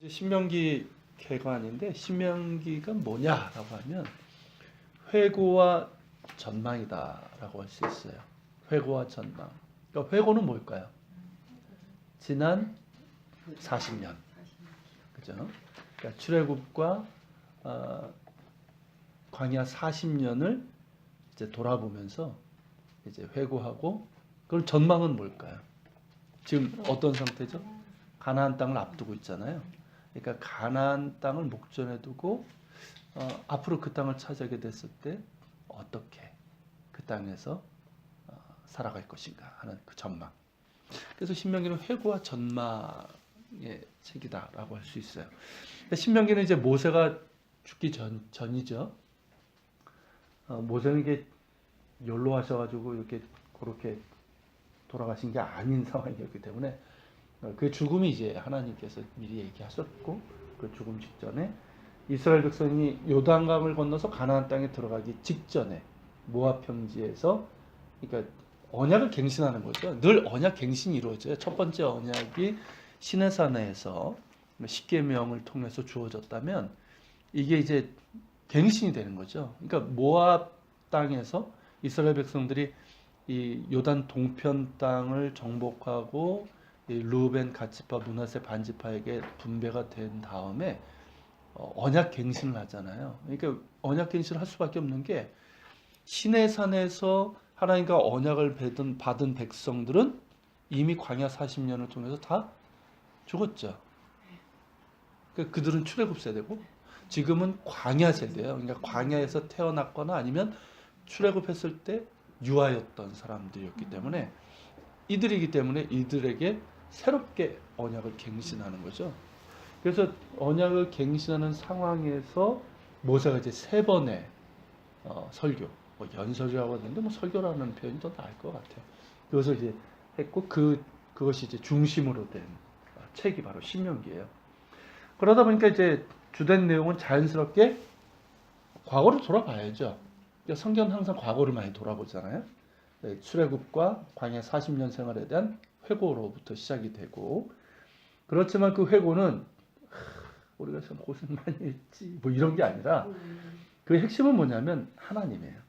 신명기 개관인데 신명기가 뭐냐라고 하면 회고와 전망이다라고 할 수 있어요. 회고와 전망. 그러니까 회고는 뭘까요? 지난 40년. 그죠? 그러니까 출애굽과 광야 40년을 이제 돌아보면서 이제 회고하고, 그럼 전망은 뭘까요? 지금 어떤 상태죠? 가나안 땅을 앞두고 있잖아요. 그러니까 가나안 땅을 목전에 두고 앞으로 그 땅을 차지하게 됐을 때 어떻게 그 땅에서 살아갈 것인가 하는 그 전망. 그래서 신명기는 회고와 전망의 책이다라고 할 수 있어요. 신명기는 이제 모세가 죽기 전이죠. 모세는 이게 연로하셔가지고 이렇게 그렇게 돌아가신 게 아닌 상황이었기 때문에 그 죽음이 이제 하나님께서 미리 얘기하셨고, 그 죽음 직전에 이스라엘 백성이 요단강을 건너서 가나안 땅에 들어가기 직전에 모압 평지에서, 그러니까 언약을 갱신하는 거죠. 늘 언약 갱신이 이루어져요. 첫 번째 언약이 시내산에서 십계명을 통해서 주어졌다면 이게 이제 갱신이 되는 거죠. 그러니까 모압 땅에서 이스라엘 백성들이 이 요단 동편 땅을 정복하고 르우벤 갓지파 므낫세 반지파에게 분배가 된 다음에 언약 갱신을 하잖아요. 그러니까 언약 갱신을 할 수밖에 없는 게, 시내산에서 하나님과 언약을 받은 백성들은 이미 광야 40년을 통해서 다 죽었죠. 그러니까 그들은 출애굽 세대고 지금은 광야 세대예요. 그러니까 광야에서 태어났거나 아니면 출애굽했을 때 유아였던 사람들이었기 때문에, 이들이기 때문에 이들에게 새롭게 언약을 갱신하는 거죠. 그래서 언약을 갱신하는 상황에서 모세가 이제 세 번의 설교, 연설이라고 하는데 설교라는 표현이 더 나을 것 같아요. 그것을 이제 했고, 그것이 이제 중심으로 된 책이 바로 신명기예요. 그러다 보니까 이제 주된 내용은 자연스럽게 과거로 돌아가야죠. 그러니까 성경은 항상 과거를 많이 돌아보잖아요. 출애굽과 광야 40년 생활에 대한 회고로부터 시작이 되고, 그렇지만 그 회고는 우리가 참 고생 많이 했지 뭐 이런 게 아니라, 그 핵심은 뭐냐면 하나님이에요.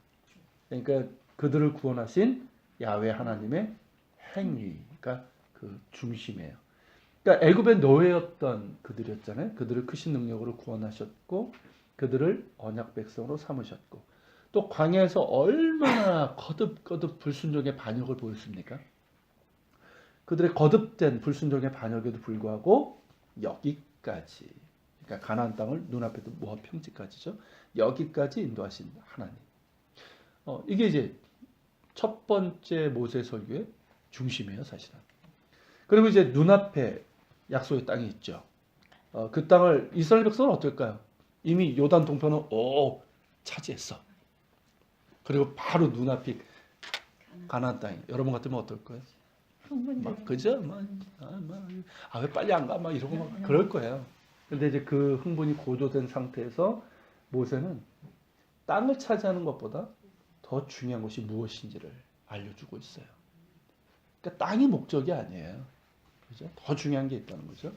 그러니까 그들을 구원하신 야훼 하나님의 행위가 그 중심이에요. 그러니까 애굽의 노예였던 그들이었잖아요. 그들을 크신 능력으로 구원하셨고, 그들을 언약 백성으로 삼으셨고, 또 광야에서 얼마나 거듭 불순종의 반역을 보였습니까? 그들의 거듭된 불순종의 반역에도 불구하고 여기까지, 그러니까 가나안 땅을 눈앞에도 모압 평지까지죠. 여기까지 인도하신 하나님. 이게 이제 첫 번째 모세 설교의 중심이에요, 사실은. 그리고 이제 눈앞에 약속의 땅이 있죠. 그 땅을 이스라엘 백성은 어떨까요? 이미 요단 동편을 차지했어. 그리고 바로 눈앞이 가나안 땅이. 여러분 같으면 어떨 거예요? 막 그죠? 왜 빨리 안 가? 막 이러고 막 그럴 거예요. 근데 이제 그 흥분이 고조된 상태에서 모세는 땅을 차지하는 것보다 더 중요한 것이 무엇인지를 알려주고 있어요. 그러니까 땅이 목적이 아니에요. 그죠? 더 중요한 게 있다는 거죠.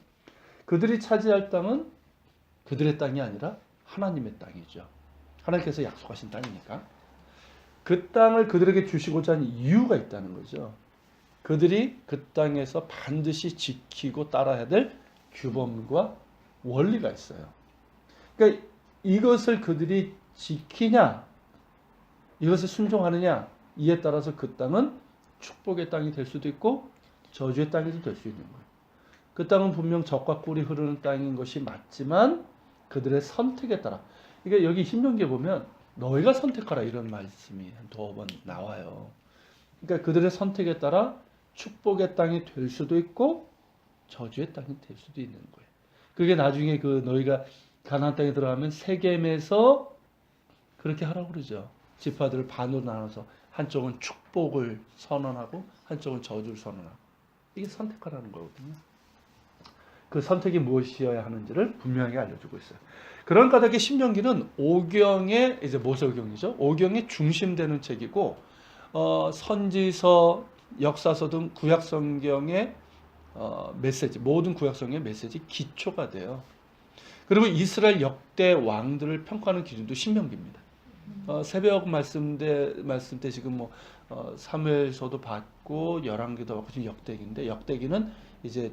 그들이 차지할 땅은 그들의 땅이 아니라 하나님의 땅이죠. 하나님께서 약속하신 땅이니까. 그 땅을 그들에게 주시고자 하는 이유가 있다는 거죠. 그들이 그 땅에서 반드시 지키고 따라야 될 규범과 원리가 있어요. 그러니까 이것을 그들이 지키냐, 이것을 순종하느냐, 이에 따라서 그 땅은 축복의 땅이 될 수도 있고 저주의 땅이 될 수 있는 거예요. 그 땅은 분명 젖과 꿀이 흐르는 땅인 것이 맞지만 그들의 선택에 따라, 그러니까 여기 신명기에 보면 너희가 선택하라 이런 말씀이 한 2번 나와요. 그러니까 그들의 선택에 따라 축복의 땅이 될 수도 있고 저주의 땅이 될 수도 있는 거예요. 그게 나중에 그 너희가 가나안 땅에 들어가면 세겜에서 그렇게 하라고 그러죠. 지파들을 반으로 나눠서 한쪽은 축복을 선언하고 한쪽은 저주를 선언하고, 이게 선택하라는 거거든요. 그 선택이 무엇이어야 하는지를 분명하게 알려주고 있어요. 그런 까닭에 신명기는 오경의 이제 모세오경이죠. 오경의 중심되는 책이고, 선지서, 역사서 등 구약 성경의 메시지, 모든 구약성경의 메시지 기초가 돼요. 그리고 이스라엘 역대 왕들을 평가하는 기준도 신명기입니다. 새벽 말씀 때 지금 뭐 사무엘서도 봤고 열왕기도 봤고 지금 역대기인데, 역대기는 이제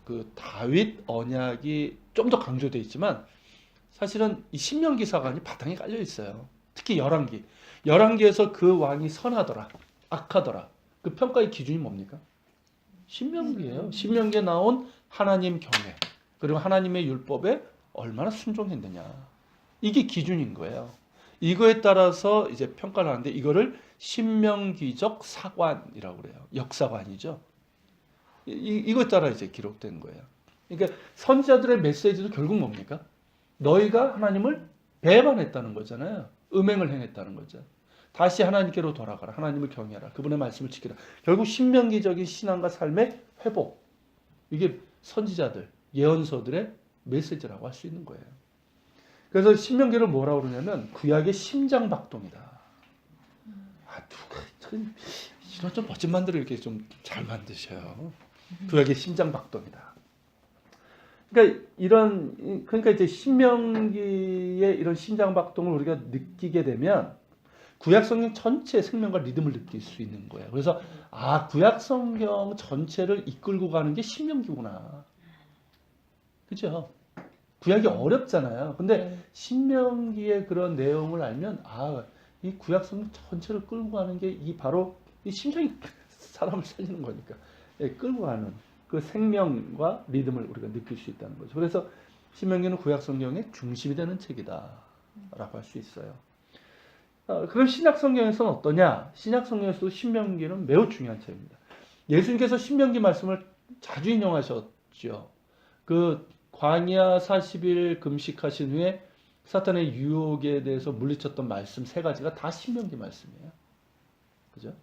그 다윗 언약이 좀 더 강조되어 있지만 사실은 이 신명기 사관이 바탕에 깔려 있어요. 특히 열왕기에서 그 왕이 선하더라, 악하더라, 그 평가의 기준이 뭡니까? 신명기예요. 신명기에 나온 하나님 경외, 그리고 하나님의 율법에 얼마나 순종했느냐, 이게 기준인 거예요. 이거에 따라서 이제 평가를 하는데, 이거를 신명기적 사관이라고 그래요. 역사관이죠. 이거에 따라 이제 기록된 거예요. 그러니까 선지자들의 메시지도 결국 뭡니까? 너희가 하나님을 배반했다는 거잖아요. 음행을 행했다는 거죠. 다시 하나님께로 돌아가라. 하나님을 경외하라. 그분의 말씀을 지키라. 결국 신명기적인 신앙과 삶의 회복. 이게 선지자들, 예언서들의 메시지라고 할 수 있는 거예요. 그래서 신명기를 뭐라고 그러냐면 구약의 심장박동이다. 누가 이런 좀 멋진 만들을 이렇게 좀 잘 만드셔요. 구약의 심장박동이다. 그러니까 이제 신명기의 이런 심장박동을 우리가 느끼게 되면 구약 성경 전체의 생명과 리듬을 느낄 수 있는 거예요. 그래서 구약 성경 전체를 이끌고 가는 게 신명기구나. 그죠? 구약이 어렵잖아요. 근데 신명기의 그런 내용을 알면 이 구약 성경 전체를 끌고 가는 게 바로 이 심장이 사람을 살리는 거니까. 끌고 가는 그 생명과 리듬을 우리가 느낄 수 있다는 거죠. 그래서 신명기는 구약 성경의 중심이 되는 책이다라고 할 수 있어요. 그럼 신약 성경에서는 어떠냐? 신약 성경에서도 신명기는 매우 중요한 책입니다. 예수님께서 신명기 말씀을 자주 인용하셨죠. 그 광야 40일 금식하신 후에 사탄의 유혹에 대해서 물리쳤던 말씀 3가지가 다 신명기 말씀이에요. 그죠?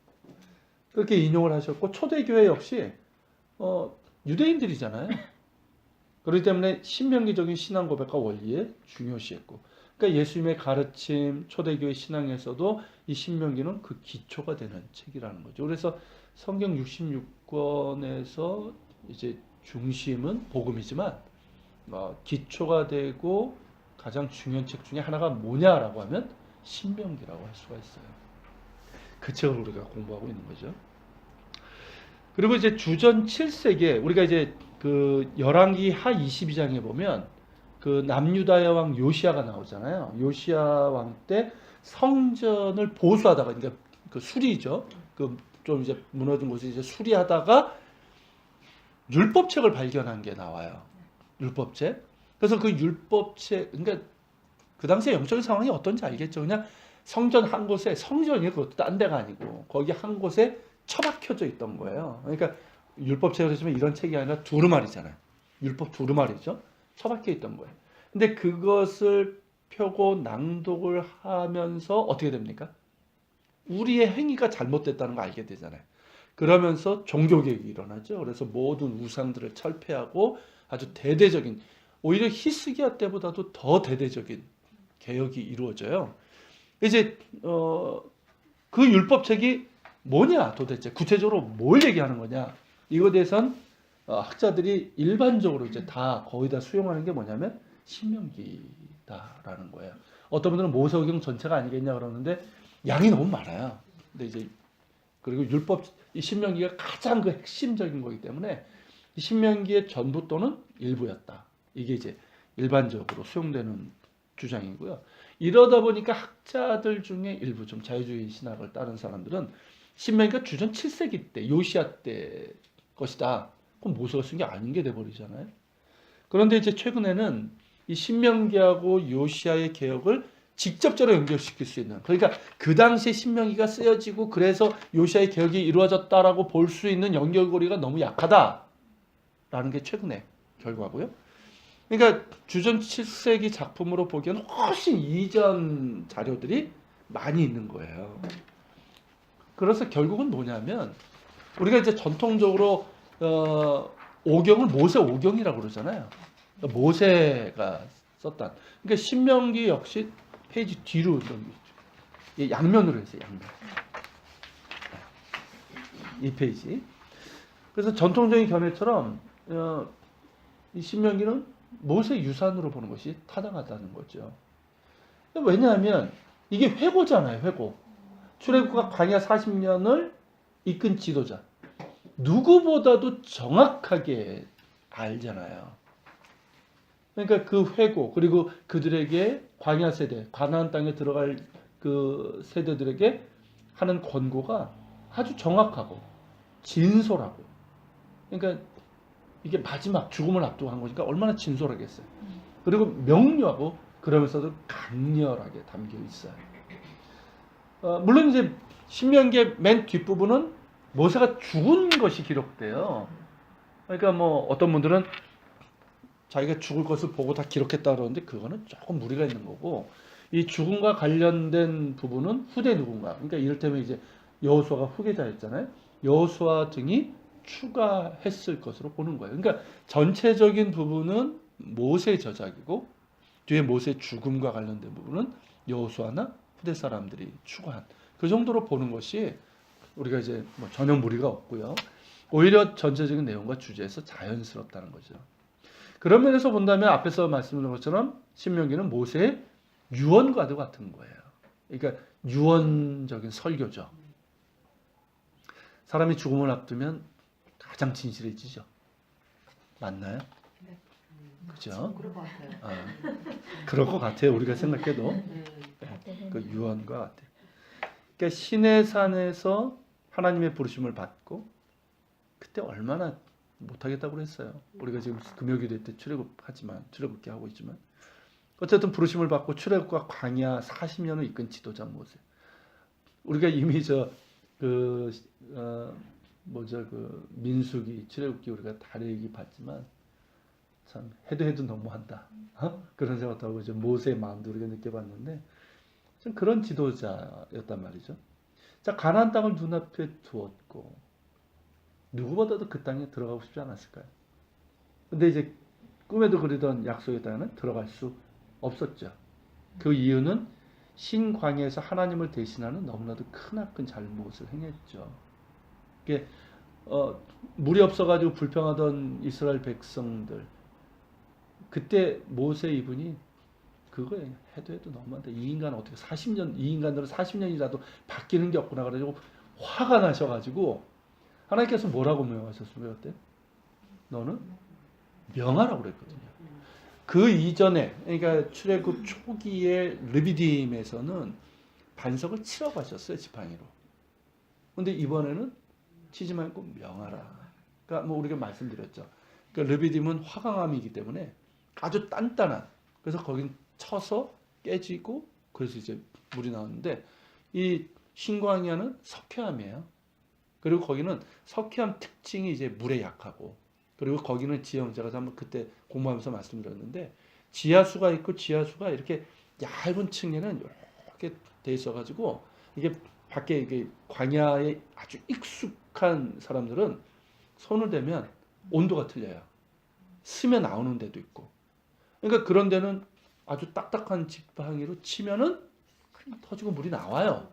그렇게 인용을 하셨고, 초대교회 역시 유대인들이잖아요. 그렇기 때문에 신명기적인 신앙 고백과 원리에 중요시했고, 그러니까 예수님의 가르침, 초대교회 신앙에서도 이 신명기는 그 기초가 되는 책이라는 거죠. 그래서 성경 66권에서 이제 중심은 복음이지만 기초가 되고 가장 중요한 책 중에 하나가 뭐냐라고 하면 신명기라고 할 수가 있어요. 그 책을 우리가 공부하고 있는 거죠. 그리고 이제 주전 7세기에 우리가 이제 그 열왕기 하 22장에 보면 그 남유다의 왕 요시야가 나오잖아요. 요시야 왕 때 성전을 보수하다가, 그러니까 그 수리죠. 그 좀 이제 무너진 곳을 이제 수리하다가 율법책을 발견한 게 나와요. 율법책. 그래서 그 율법책, 그러니까 그 당시에 영적인 상황이 어떤지 알겠죠. 그냥 성전 한 곳에, 성전이 그것도 딴 데가 아니고 거기 한 곳에 처박혀져 있던 거예요. 그러니까 율법책을 하시면 이런 책이 아니라 두루마리잖아요. 율법 두루마리죠. 처박혀 있던 거예요. 근데 그것을 펴고 낭독을 하면서 어떻게 됩니까? 우리의 행위가 잘못됐다는 거 알게 되잖아요. 그러면서 종교개혁이 일어나죠. 그래서 모든 우상들을 철폐하고 아주 대대적인, 오히려 히스기야 때보다도 더 대대적인 개혁이 이루어져요. 이제 그 율법책이 뭐냐 도대체, 구체적으로 뭘 얘기하는 거냐, 이거에 대해서는 학자들이 일반적으로 이제 거의 다 수용하는 게 뭐냐면 신명기다라는 거예요. 어떤 분들은 모세오경 전체가 아니겠냐 그러는데 양이 너무 많아요. 근데 이제 그리고 이 신명기가 가장 그 핵심적인 거기 때문에 이 신명기의 전부 또는 일부였다. 이게 이제 일반적으로 수용되는 주장이고요. 이러다 보니까 학자들 중에 일부 좀 자유주의 신학을 따른 사람들은 신명기가 주전 7세기 때 요시야 때 것이다. 그럼 모세가 쓴 게 아닌 게 돼버리잖아요. 그런데 이제 최근에는 이 신명기하고 요시야의 개혁을 직접적으로 연결시킬 수 있는, 그러니까 그 당시에 신명기가 쓰여지고 그래서 요시야의 개혁이 이루어졌다라고 볼 수 있는 연결고리가 너무 약하다라는 게 최근의 결과고요. 그러니까 주전 7세기 작품으로 보기에는 훨씬 이전 자료들이 많이 있는 거예요. 그래서 결국은 뭐냐면 우리가 이제 전통적으로 오경을 모세 오경이라고 그러잖아요. 그러니까 모세가 썼다. 그러니까 신명기 역시 페이지 뒤로 넘기죠. 양면으로 해서 양면. 이 페이지. 그래서 전통적인 견해처럼 이 신명기는 모세 유산으로 보는 것이 타당하다는 거죠. 왜냐하면 이게 회고잖아요. 회고. 출애굽과 광야 40년을 이끈 지도자. 누구보다도 정확하게 알잖아요. 그러니까 그 회고 그리고 그들에게 광야 세대, 가나안 땅에 들어갈 그 세대들에게 하는 권고가 아주 정확하고 진솔하고. 그러니까 이게 마지막 죽음을 앞두고 한 거니까 얼마나 진솔하겠어요. 그리고 명료하고 그러면서도 강렬하게 담겨 있어요. 물론 이제 신명기의 맨 뒷부분은 모세가 죽은 것이 기록돼요. 그러니까 뭐 어떤 분들은 자기가 죽을 것을 보고 다 기록했다 그러는데 그거는 조금 무리가 있는 거고, 이 죽음과 관련된 부분은 후대 누군가, 그러니까 이를테면 이제 여호수아가 후계자였잖아요. 여호수아 등이 추가했을 것으로 보는 거예요. 그러니까 전체적인 부분은 모세의 저작이고 뒤에 모세의 죽음과 관련된 부분은 여호수아나 후대 사람들이 추가한, 그 정도로 보는 것이 우리가 이제 뭐 전혀 무리가 없고요. 오히려 전체적인 내용과 주제에서 자연스럽다는 거죠. 그런 면에서 본다면 앞에서 말씀드린 것처럼 신명기는 모세의 유언과도 같은 거예요. 그러니까 유언적인 설교죠. 사람이 죽음을 앞두면 가장 진실해지죠. 맞나요? 네. 그죠? 그럴 것 같아요. 그럴 것 같아요. 우리가 생각해도. 그 유언과 같아요. 그러니까 신의 산에서 하나님의 부르심을 받고 그때 얼마나 못하겠다고 그랬어요. 우리가 지금 금요기도 때 출애굽기 하고 있지만 어쨌든 부르심을 받고 출애굽과 광야 40년을 이끈 지도자 모세. 우리가 이미 그 민수기 출애굽기 우리가 다르게 봤지만 참 해도 너무한다. 그런 생각도 하고 이제 모세의 마음도 우리가 느껴봤는데 좀 그런 지도자였단 말이죠. 자, 가나안 땅을 눈앞에 두었고 누구보다도 그 땅에 들어가고 싶지 않았을까요? 근데 이제 꿈에도 그리던 약속의 땅에는 들어갈 수 없었죠. 그 이유는 신광야에서 하나님을 대신하는 너무나도 크나큰 잘못을 행했죠. 이게 물이 없어가지고 불평하던 이스라엘 백성들, 그때 모세 이분이 그거에 해도 너무한데 이 인간 어떻게 40년, 이 인간들은 40년이라도 바뀌는 게 없구나 그래가지고 화가 나셔가지고 하나님께서 뭐라고 명하셨어요? 그때 너는 명하라고 그랬거든요. 그 이전에, 그러니까 출애굽 초기에 르비딤에서는 반석을 치라고 하셨어요, 지팡이로. 근데 이번에는 치지 말고 명하라. 그러니까 뭐 우리가 말씀드렸죠. 그러니까 르비딤은 화강암이기 때문에 아주 단단한, 그래서 거긴 쳐서 깨지고 그래서 이제 물이 나오는데, 이 신광야는 석회암이에요. 그리고 거기는 석회암 특징이 이제 물에 약하고, 그리고 거기는 지형자가 한번 그때 공부하면서 말씀드렸는데 지하수가 있고 지하수가 이렇게 얇은 층에는 이렇게 돼 있어가지고 이게 밖에 이게 광야에 아주 익숙한 사람들은 손을 대면 온도가 틀려요. 스며 나오는 데도 있고. 그러니까 그런 데는 아주 딱딱한 지팡이로 치면은 터지고 물이 나와요.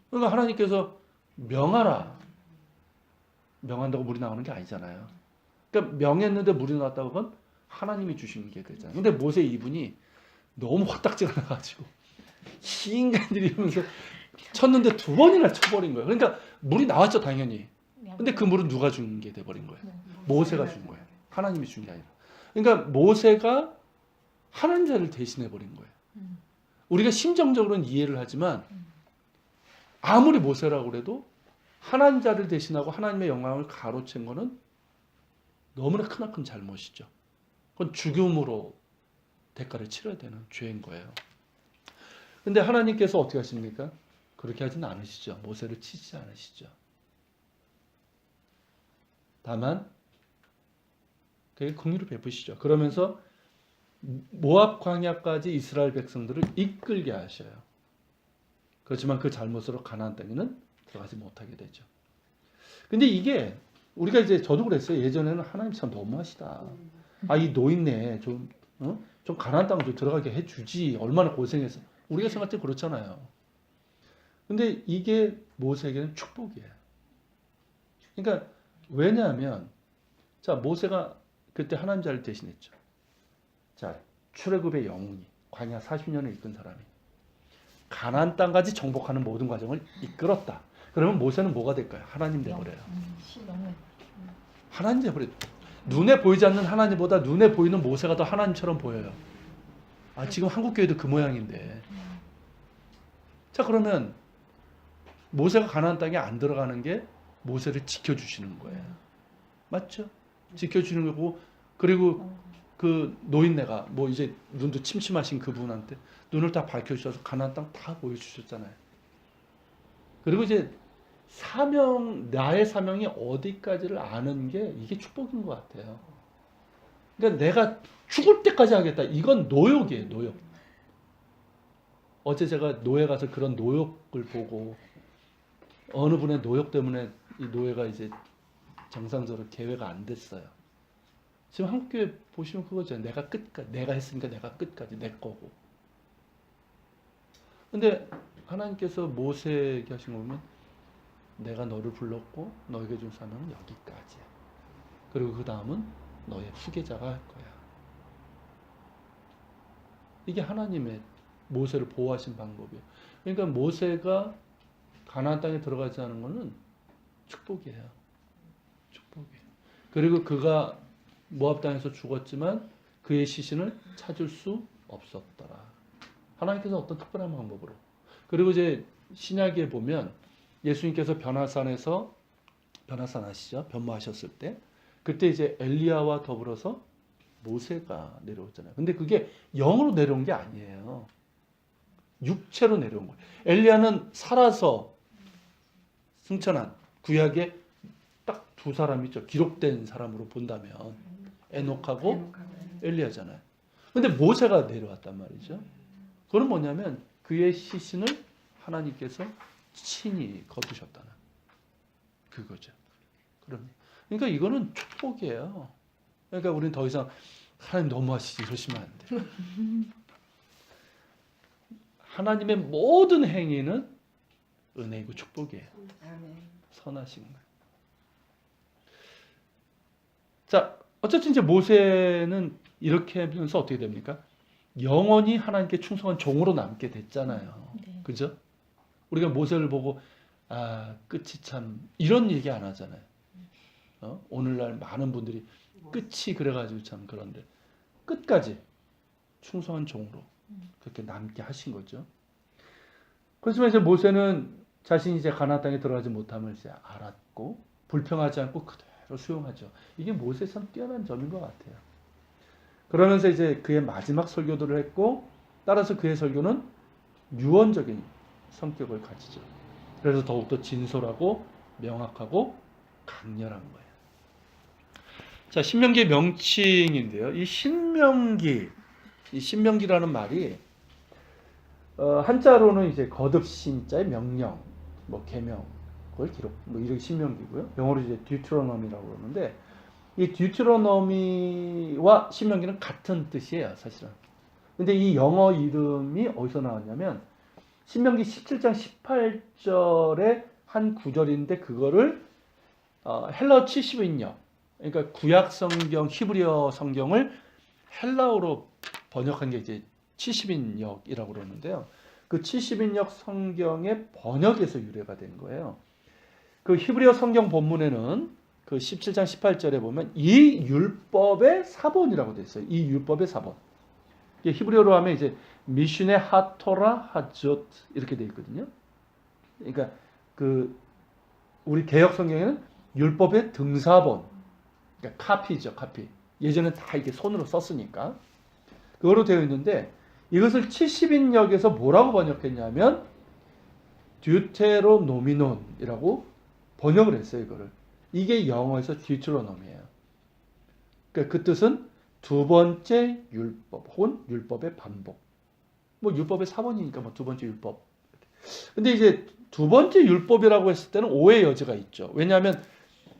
그러니까 하나님께서 명하라. 명한다고 물이 나오는 게 아니잖아요. 그러니까 명했는데 물이 나왔다고 하면 하나님이 주시는 게 되잖아요. 근데 모세 이분이 너무 화딱지가 나가지고 이 인간들이 이러면서 쳤는데 2번이나 쳐버린 거예요. 그러니까 물이 나왔죠, 당연히. 근데 그 물은 누가 준 게 돼버린 거예요? 모세가 준 거예요. 하나님이 준 게 아니라. 그러니까 모세가 하나님 자를 대신해 버린 거예요. 우리가 심정적으로는 이해를 하지만 아무리 모세라고 그래도 하나님 자를 대신하고 하나님의 영광을 가로챈 거는 너무나 크나큰 잘못이죠. 그건 죽음으로 대가를 치러야 되는 죄인 거예요. 근데 하나님께서 어떻게 하십니까? 그렇게 하진 않으시죠. 모세를 치지 않으시죠. 다만 되게 긍휼을 베푸시죠. 그러면서 모압 광야까지 이스라엘 백성들을 이끌게 하셔요. 그렇지만 그 잘못으로 가나안 땅에는 들어가지 못하게 되죠. 근데 이게 우리가 이제 저도 그랬어요. 예전에는 하나님 참 너무하시다. 이 노인네 좀 가나안 땅 좀 들어가게 해주지. 얼마나 고생해서. 우리가 생각할 때 그렇잖아요. 근데 이게 모세에게는 축복이에요. 그러니까 왜냐하면 자 모세가 그때 하나님 자리를 대신했죠. 자 출애굽의 영웅이 광야 40년을 이끈 사람이 가나안 땅까지 정복하는 모든 과정을 이끌었다. 그러면 모세는 뭐가 될까요? 하나님 돼버려요. 하나님 돼버려요. 눈에 보이지 않는 하나님보다 눈에 보이는 모세가 더 하나님처럼 보여요. 아 지금 한국교회도 그 모양인데. 자 그러면 모세가 가나안 땅에 안 들어가는 게 모세를 지켜주시는 거예요. 맞죠? 지켜주는 거고 그리고 그 노인네가 뭐 이제 눈도 침침하신 그분한테 눈을 다 밝혀주셔서 가나안 땅 다 보여주셨잖아요. 그리고 이제 나의 사명이 어디까지를 아는 게 이게 축복인 것 같아요. 그러니까 내가 죽을 때까지 하겠다. 이건 노역이에요, 노역. 어제 제가 노예 가서 그런 노역을 보고 어느 분의 노역 때문에 이 노예가 이제 정상적으로 개회가 안 됐어요. 지금 한국교회 보시면 그거죠. 내가 끝까지, 내가 했으니까 내가 끝까지 내 거고. 근데 하나님께서 모세에게 하신 거 보면 내가 너를 불렀고 너에게 준 사명은 여기까지야. 그리고 그 다음은 너의 후계자가 할 거야. 이게 하나님의 모세를 보호하신 방법이에요. 그러니까 모세가 가나안 땅에 들어가지 않은 것은 축복이에요. 축복이에요. 그리고 그가 모압 땅에서 죽었지만 그의 시신을 찾을 수 없었더라. 하나님께서 어떤 특별한 방법으로. 그리고 이제 신약에 보면 예수님께서 변화산 아시죠? 변모하셨을 때 그때 이제 엘리야와 더불어서 모세가 내려오잖아요. 근데 그게 영으로 내려온 게 아니에요. 육체로 내려온 거예요. 엘리야는 살아서 승천한 구약에 딱 두 사람이죠. 기록된 사람으로 본다면 에녹하고 엘리야잖아요. 근데 모세가 내려왔단 말이죠. 그건 뭐냐면 그의 시신을 하나님께서 친히 거두셨다는 그거죠. 그러니까 이거는 축복이에요. 그러니까 우리는 더 이상 하나님 너무하시지 이러시면 안 돼요. 하나님의 모든 행위는 은혜이고 축복이에요. 선하신 거예요. 자, 어쨌든 이제 모세는 이렇게 하면서 어떻게 됩니까? 영원히 하나님께 충성한 종으로 남게 됐잖아요. 네. 그죠? 우리가 모세를 보고 끝이 참 이런 얘기 안 하잖아요. 오늘날 많은 분들이 끝이 그래가지고 참 그런데 끝까지 충성한 종으로 그렇게 남게 하신 거죠. 그렇지만 이제 모세는 자신이 이제 가나안 땅에 들어가지 못함을 이제 알았고 불평하지 않고 그대로 수용하죠. 이게 모세의 참 뛰어난 점인 것 같아요. 그러면서 이제 그의 마지막 설교들을 했고 따라서 그의 설교는 유언적인 성격을 가지죠. 그래서 더욱더 진솔하고 명확하고 강렬한 거예요. 자, 신명기의 명칭인데요. 이 신명기라는 말이 한자로는 이제 거듭 신자의 명령, 뭐 계명, 그걸 기록, 뭐 이런 신명기고요. 영어로 이제 듀트로노미라고 그러는데 이 듀트로노미와 신명기는 같은 뜻이에요, 사실은. 근데 이 영어 이름이 어디서 나왔냐면 신명기 17장 18절의 한 구절인데 그거를 헬라어 70인역, 그러니까 구약 성경 히브리어 성경을 헬라어로 번역한 게 이제 70인역이라고 그러는데요. 그 70인역 성경의 번역에서 유래가 된 거예요. 그 히브리어 성경 본문에는 그 17장 18절에 보면 이 율법의 사본이라고 돼 있어요. 이 율법의 사본. 이게 히브리어로 하면 이제 미슈네 하토라 하죗 이렇게 돼 있거든요. 그러니까 그 우리 개역 성경에는 율법의 등사본, 그러니까 카피죠, 카피. 예전엔 다 이렇게 손으로 썼으니까 그거로 되어 있는데 이것을 70인역에서 뭐라고 번역했냐면 듀테로노미논이라고 번역을 했어요. 이거를. 이게 영어에서 듀트로노미예요. 그러니까 그 뜻은 두 번째 율법 혹은 율법의 반복. 뭐 율법의 사본이니까 뭐 두 번째 율법. 근데 이제 두 번째 율법이라고 했을 때는 오해의 여지가 있죠. 왜냐하면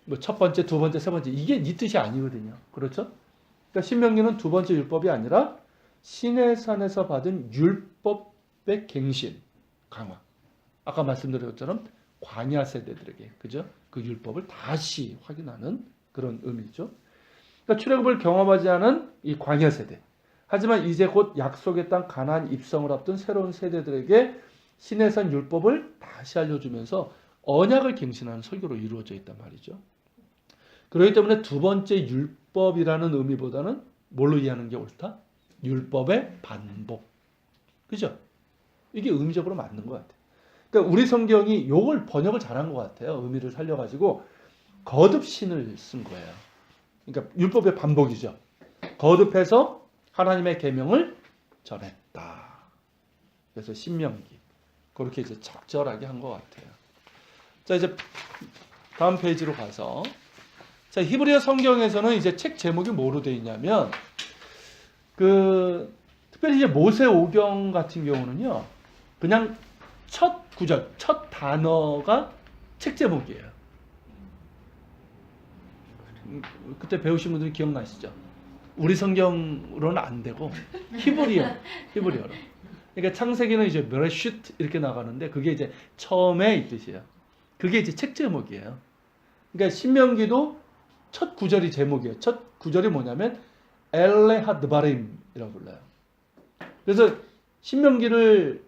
뭐 첫 번째, 두 번째, 세 번째 이게 이 뜻이 아니거든요. 그렇죠? 그러니까 신명기는 두 번째 율법이 아니라 시내산에서 받은 율법의 갱신, 강화. 아까 말씀드린 것처럼 광야 세대들에게, 그죠? 그 율법을 다시 확인하는 그런 의미죠. 그러니까 출애굽을 경험하지 않은 이 광야 세대. 하지만 이제 곧 약속의 땅 가나안 입성을 앞둔 새로운 세대들에게 신의 율법을 다시 알려주면서 언약을 갱신하는 설교로 이루어져 있단 말이죠. 그렇기 때문에 두 번째 율법이라는 의미보다는 뭘로 이해하는 게 옳다? 율법의 반복. 그죠? 이게 의미적으로 맞는 것 같아요. 그러니까 우리 성경이 이걸 번역을 잘한 것 같아요. 의미를 살려가지고 거듭 신을 쓴 거예요. 그러니까 율법의 반복이죠. 거듭해서 하나님의 계명을 전했다. 그래서 신명기 그렇게 이제 적절하게 한 것 같아요. 자, 이제 다음 페이지로 가서, 자, 히브리어 성경에서는 이제 책 제목이 뭐로 되어 있냐면, 특별히 이제 모세오경 같은 경우는요, 그냥 첫 구절, 첫 단어가 책 제목이에요. 그때 배우신 분들이 기억나시죠? 우리 성경으로는 안 되고 히브리어로. 그러니까 창세기는 이제 베레시트 이렇게 나가는데 그게 이제 처음에 이 뜻이에요. 그게 이제 책 제목이에요. 그러니까 신명기도 첫 구절이 제목이에요. 첫 구절이 뭐냐면 엘레하드바림이라고 불러요. 그래서 신명기를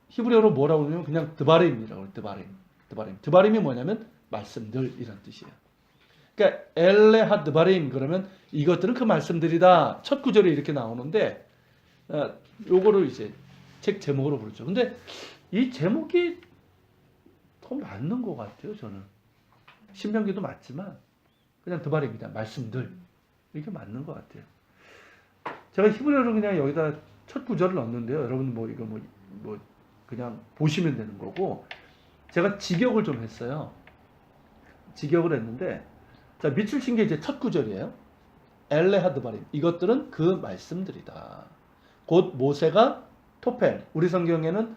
히브리어로 뭐라고 하냐면 그냥 드바림이라고 해요. 드바림이 뭐냐면 말씀들 이런 뜻이에요. 그러니까 엘레하드바림 그러면 이것들은 그 말씀들이다. 첫 구절이 이렇게 나오는데 요거를 이제 책 제목으로 부르죠. 근데 이 제목이 더 맞는 것 같아요. 저는 신명기도 맞지만 그냥 드바림이다. 말씀들 이렇게 맞는 것 같아요. 제가 히브리어로 그냥 여기다 첫 구절을 넣었는데요. 여러분 뭐 이거 뭐 그냥 보시면 되는 거고, 제가 직역을 좀 했어요. 직역을 했는데, 자, 밑줄 친 게 이제 첫 구절이에요. 엘레하드바림. 이것들은 그 말씀들이다. 곧 모세가 토펠, 우리 성경에는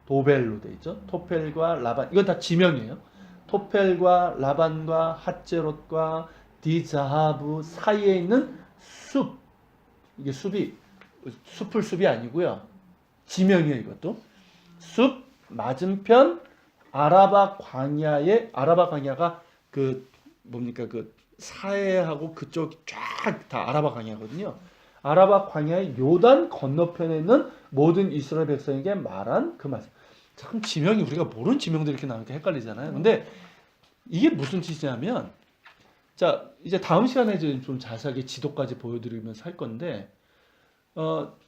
도벨로 돼 있죠. 토펠과 라반, 이건 다 지명이에요. 토펠과 라반과 핫제롯과 디자하브 사이에 있는 숲, 이게 숲을 숲이 아니고요. 지명이에요, 이것도. 숲 맞은편 아라바 광야가 그 뭡니까 그 사해하고 그쪽 쫙 다 아라바 광야거든요. 아라바 광야의 요단 건너편에 있는 모든 이스라엘 백성에게 말한 그 말씀. 참 지명이 우리가 모르는 지명들이 이렇게 나오니까 헷갈리잖아요. 근데 이게 무슨 뜻이냐면, 자, 이제 다음 시간에 좀 자세하게 지도까지 보여드리면서 할 건데,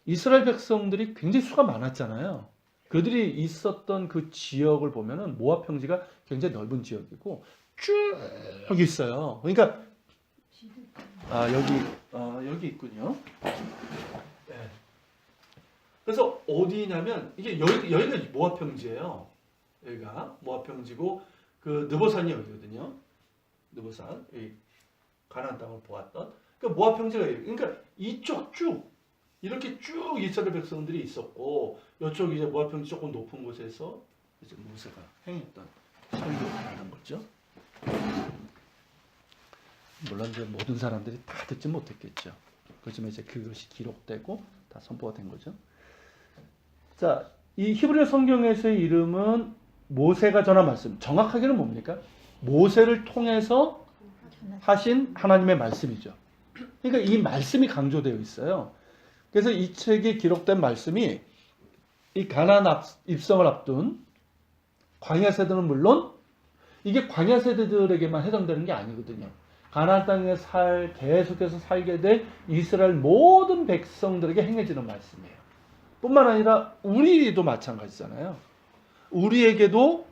이스라엘 백성들이 굉장히 수가 많았잖아요. 그들이 있었던 그 지역을 보면은 모압 평지가 굉장히 넓은 지역이고 쭉 있어요. 그러니까 여기 있군요. 네. 그래서 어디냐면 이게 여기가 모압 평지예요. 여기가 모압 평지고 그 느보산이 여기거든요. 느보산, 여기 가나안 땅을 보았던. 그러니까 모압 평지가 여기. 그러니까 이쪽 쭉 이렇게 쭉 이스라엘 백성들이 있었고, 이쪽 이제 모압 평지 조금 높은 곳에서 이제 모세가 행했던 설교라는 거죠. 물론 이제 모든 사람들이 다 듣지 못했겠죠. 그렇지만 이제 그것이 기록되고 다 선포가 된 거죠. 자, 이 히브리어 성경에서의 이름은 모세가 전한 말씀. 정확하게는 뭡니까? 모세를 통해서 하신 하나님의 말씀이죠. 그러니까 이 말씀이 강조되어 있어요. 그래서 이 책에 기록된 말씀이 이 가나안 입성을 앞둔 광야 세대는 물론 이게 광야 세대들에게만 해당되는 게 아니거든요. 가나안 땅에 계속해서 살게 될 이스라엘 모든 백성들에게 행해지는 말씀이에요. 뿐만 아니라 우리도 마찬가지잖아요. 우리에게도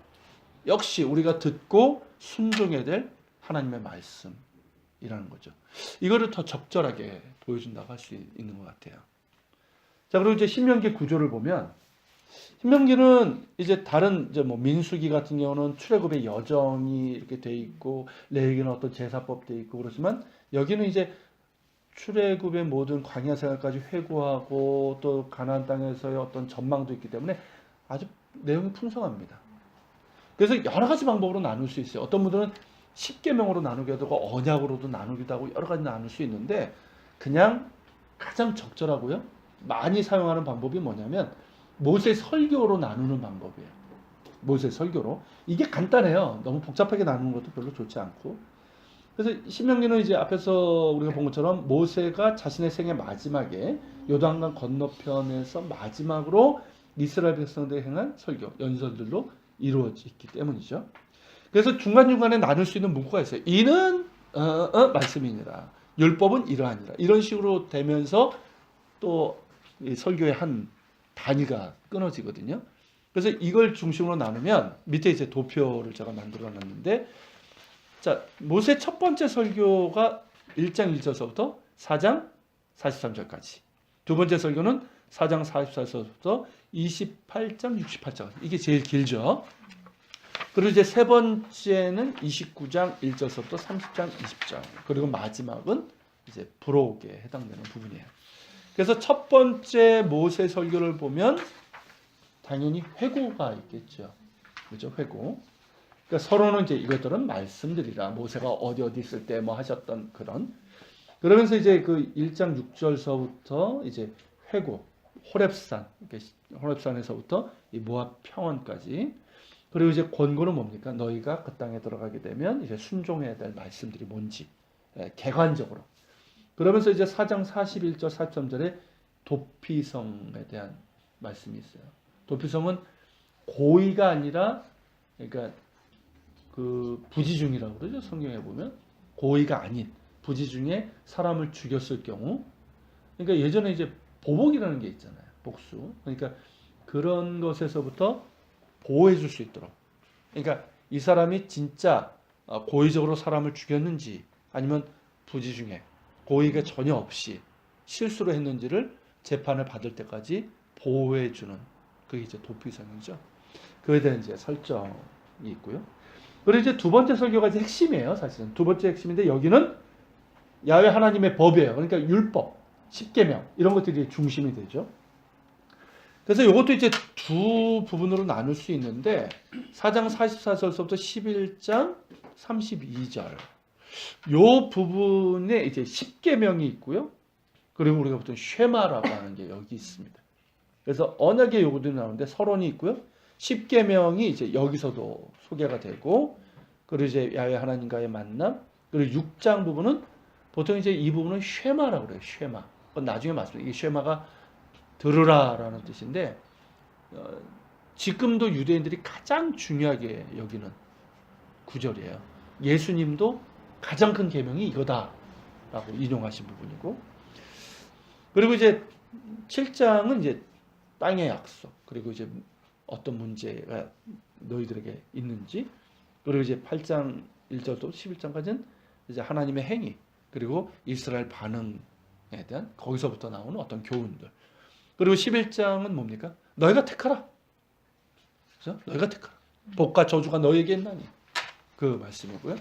역시 우리가 듣고 순종해야 될 하나님의 말씀이라는 거죠. 이거를 더 적절하게 보여준다고 할 수 있는 것 같아요. 자, 그리고 이제 신명기 구조를 보면, 신명기는 이제 다른 이제 뭐 민수기 같은 경우는 출애굽의 여정이 이렇게 돼 있고, 레위기는 어떤 제사법 돼 있고 그렇지만, 여기는 이제 출애굽의 모든 광야 생활까지 회고하고 또 가나안 땅에서의 어떤 전망도 있기 때문에 아주 내용이 풍성합니다. 그래서 여러 가지 방법으로 나눌 수 있어요. 어떤 분들은 10계명으로 나누기도 하고 언약으로도 나누기도 하고 여러 가지 나눌 수 있는데, 그냥 가장 적절하고요 많이 사용하는 방법이 뭐냐면 모세 설교로 나누는 방법이에요. 모세 설교로. 이게 간단해요. 너무 복잡하게 나누는 것도 별로 좋지 않고. 그래서 신명기는 이제 앞에서 우리가 본 것처럼 모세가 자신의 생애 마지막에 요단강 건너편에서 마지막으로 이스라엘 백성들에 행한 설교, 연설들로 이루어졌기 때문이죠. 그래서 중간중간에 나눌 수 있는 문구가 있어요. 이는 말씀이니라. 율법은 이러하니라. 이런 식으로 되면서 또 이 설교의 한 단위가 끊어지거든요. 그래서 이걸 중심으로 나누면 밑에 이제 도표를 제가 만들어 놨는데, 자, 모세 첫 번째 설교가 1장 1절서부터 4장 43절까지. 두 번째 설교는 4장 44절부터 28장 68절. 이게 제일 길죠. 그리고 이제 세 번째는 29장 1절서부터 30장 20절. 그리고 마지막은 이제 부록에 해당되는 부분이에요. 그래서 첫 번째 모세 설교를 보면 당연히 회고가 있겠죠. 그죠? 회고. 그러니까 서로는 이제 이것들은 말씀들이라, 모세가 어디 있을 때 뭐 하셨던 그런. 그러면서 이제 그 1장 6절서부터 이제 회고, 호렙산, 호렙산에서부터 이 모압 평원까지. 그리고 이제 권고는 뭡니까? 너희가 그 땅에 들어가게 되면 이제 순종해야 될 말씀들이 뭔지 객관적으로. 그러면서 이제 4장 41절 43절에 도피성에 대한 말씀이 있어요. 도피성은 고의가 아니라, 그러니까 그 부지중이라고 그러죠. 성경에 보면 고의가 아닌 부지중에 사람을 죽였을 경우, 그러니까 예전에 이제 보복이라는 게 있잖아요. 복수. 그러니까 그런 것에서부터 보호해 줄 수 있도록. 그러니까 이 사람이 진짜 고의적으로 사람을 죽였는지 아니면 부지중에 고의가 전혀 없이 실수로 했는지를 재판을 받을 때까지 보호해 주는, 그게 이제 도피성이죠. 그에 대한 이제 설정이 있고요. 그리고 이제 두 번째 설교가 이제 핵심이에요. 사실은 두 번째 핵심인데, 여기는 야훼 하나님의 법이에요. 그러니까 율법, 십계명 이런 것들이 중심이 되죠. 그래서 이것도 이제 두 부분으로 나눌 수 있는데, 4장 44절부터 11장 32절 요 부분에 이제 십계명이 있고요. 그리고 우리가 보통 쉐마라고 하는 게 여기 있습니다. 그래서 언약의 요구들이 나오는데 서론이 있고요. 십계명이 이제 여기서도 소개가 되고, 그리고 이제 야훼 하나님과의 만남, 그리고 6장 부분은 보통 이제 이 부분은 쉐마라고 그래요. 쉐마. 나중에 말씀드릴게요. 이게 쉐마가 들으라라는 뜻인데, 지금도 유대인들이 가장 중요하게 여기는 구절이에요. 예수님도 가장 큰 계명이 이거다라고 인용하신 부분이고, 그리고 이제 7장은 이제 땅의 약속, 그리고 이제 어떤 문제가 너희들에게 있는지, 그리고 이제 8장 1절부터 11장까지는 이제 하나님의 행위, 그리고 이스라엘 반응에 대한 거기서부터 나오는 어떤 교훈들. 그리고 11장은 뭡니까? 너희가 택하라. 그렇죠? 너희가 택하라. 복과 저주가 너희에게 있나니. 그 말씀이고요.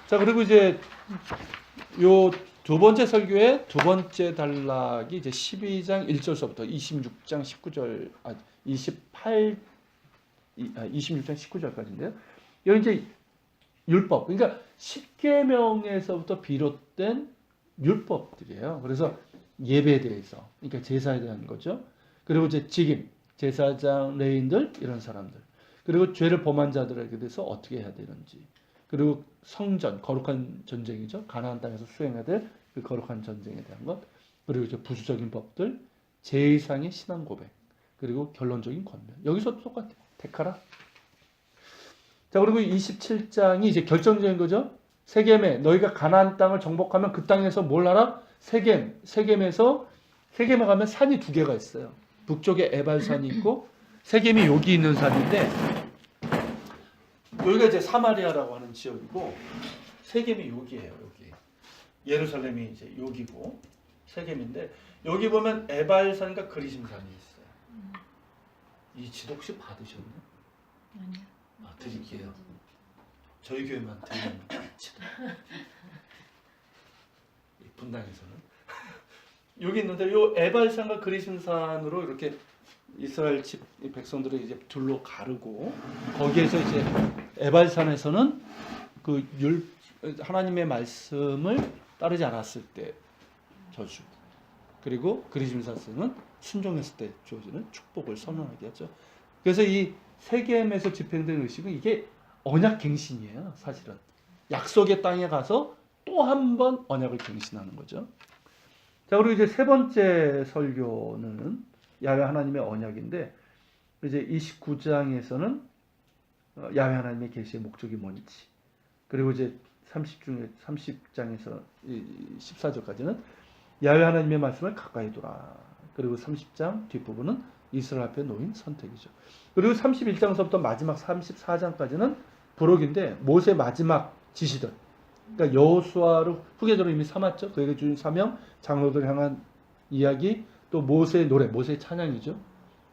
자, 그리고 이제 요 두 번째 설교의 두 번째 단락이 이제 12장 1절서부터 26장 19절, 26장 19절까지인데요. 여기 이제 율법, 그러니까 십계명에서부터 비롯된 율법들이에요. 그래서 예배에 대해서, 그러니까 제사에 대한 거죠. 그리고 이제 직임, 제사장, 레인들 이런 사람들. 그리고 죄를 범한 자들에게 대해서 어떻게 해야 되는지. 그리고 성전, 거룩한 전쟁이죠. 가나안 땅에서 수행해야 될 그 거룩한 전쟁에 대한 것. 그리고 이제 부수적인 법들, 제2상의 신앙 고백, 그리고 결론적인 권면. 여기서 똑같아요. 택하라. 자, 그리고 27장이 이제 결정적인 거죠. 세겜에 너희가 가나안 땅을 정복하면 그 땅에서 뭘 하라? 세겜에 가면 산이 두 개가 있어요. 북쪽에 에발산이 있고, 세겜이 여기 있는 산인데, 여기가 이제 사마리아라고 하는 지역이고, 세겜이 여기예요. 여기 예루살렘이 이제 여기고 세겜인데, 여기 보면 에발산과 그리심산이 있어요. 이 지도 혹시 받으셨나요? 아니요. 드릴게요. 저희 교회만 드리는 지도. 이 분당에서는 여기 있는데, 요 에발산과 그리심산으로 이렇게 이스라엘 집 백성들을 이제 둘로 가르고, 거기에서 이제 에발산에서는 그 하나님의 말씀을 따르지 않았을 때 저주, 그리고 그리심산에서는 순종했을 때 주어지는 축복을 선언하게 하죠. 그래서 이 세겜에서 집행된 의식은 이게 언약 갱신이에요. 사실은 약속의 땅에 가서 또 한 번 언약을 갱신하는 거죠. 자, 그리고 이제 세 번째 설교는 야훼 하나님의 언약인데, 이제 29장에서는 야훼 하나님의 계시의 목적이 뭔지, 그리고 이제 30장에서 14절까지는 야훼 하나님의 말씀을 가까이 두라. 그리고 30장 뒷부분은 이스라엘 앞에 놓인 선택이죠. 그리고 31장서부터 마지막 34장까지는 부록인데 모세의 마지막 지시들. 그러니까 여호수아를 후계자로 이미 삼았죠. 그에게 주신 사명, 장로들 향한 이야기, 또 모세의 노래, 모세의 찬양이죠.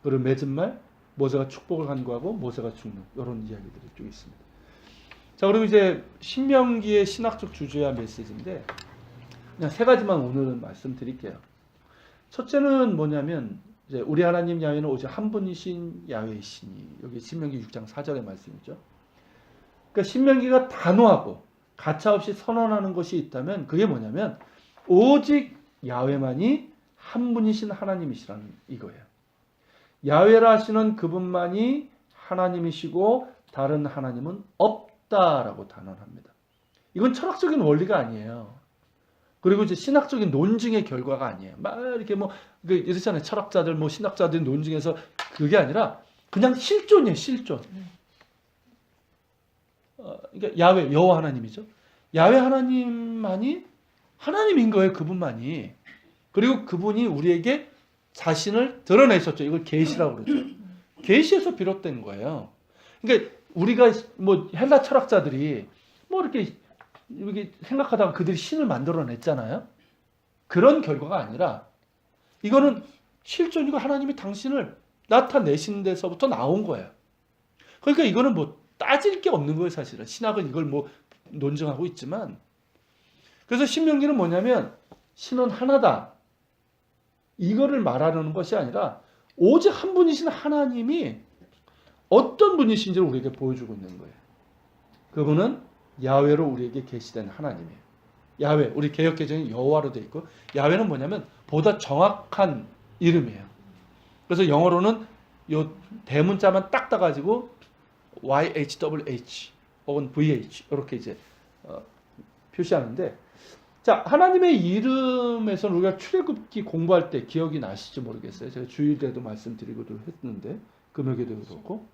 그리고 맺은 말, 모세가 축복을 간구하고 모세가 죽는 이런 이야기들이 쭉 있습니다. 자, 그리고 이제 신명기의 신학적 주제와 메시지인데 그냥 세 가지만 오늘은 말씀드릴게요. 첫째는 뭐냐면 이제 우리 하나님 야훼는 오직 한 분이신 야훼이시니, 여기 신명기 6장 4절의 말씀이죠. 그러니까 신명기가 단호하고 가차없이 선언하는 것이 있다면 그게 뭐냐면 오직 야훼만이 한 분이신 하나님이시라는 이거예요. 야훼라 하시는 그분만이 하나님이시고 다른 하나님은 없다라고 단언합니다. 이건 철학적인 원리가 아니에요. 그리고 이제 신학적인 논증의 결과가 아니에요. 막 이렇게 뭐 이렇잖아요. 철학자들, 뭐 신학자들 논증에서 그게 아니라 그냥 실존이에요. 실존. 그러니까 야훼, 여호와 하나님이죠. 야훼 하나님만이 하나님인 거예요. 그분만이. 그리고 그분이 우리에게 자신을 드러내셨죠. 이걸 계시라고 그러죠. 계시에서 비롯된 거예요. 그러니까 우리가 뭐 헬라 철학자들이 뭐 이렇게 생각하다가 그들이 신을 만들어냈잖아요. 그런 결과가 아니라 이거는 실존이고 하나님이 당신을 나타내신 데서부터 나온 거예요. 그러니까 이거는 뭐 따질 게 없는 거예요. 사실은 신학은 이걸 뭐 논증하고 있지만, 그래서 신명기는 뭐냐면 신은 하나다 이거를 말하려는 것이 아니라 오직 한 분이신 하나님이 어떤 분이신지를 우리에게 보여주고 있는 거예요. 그분은 야훼로 우리에게 계시된 하나님이에요. 야훼, 우리 개역개정이 여호와로 되어 있고, 야훼는 뭐냐면 보다 정확한 이름이에요. 그래서 영어로는 요 대문자만 딱 따가지고 YHWH 혹은 VH 이렇게 이제 표시하는데, 자, 하나님의 이름에서는 우리가 출애굽기 공부할 때 기억이 나실지 모르겠어요. 제가 주일에도 말씀드리고도 했는데 금요일에도 그렇고,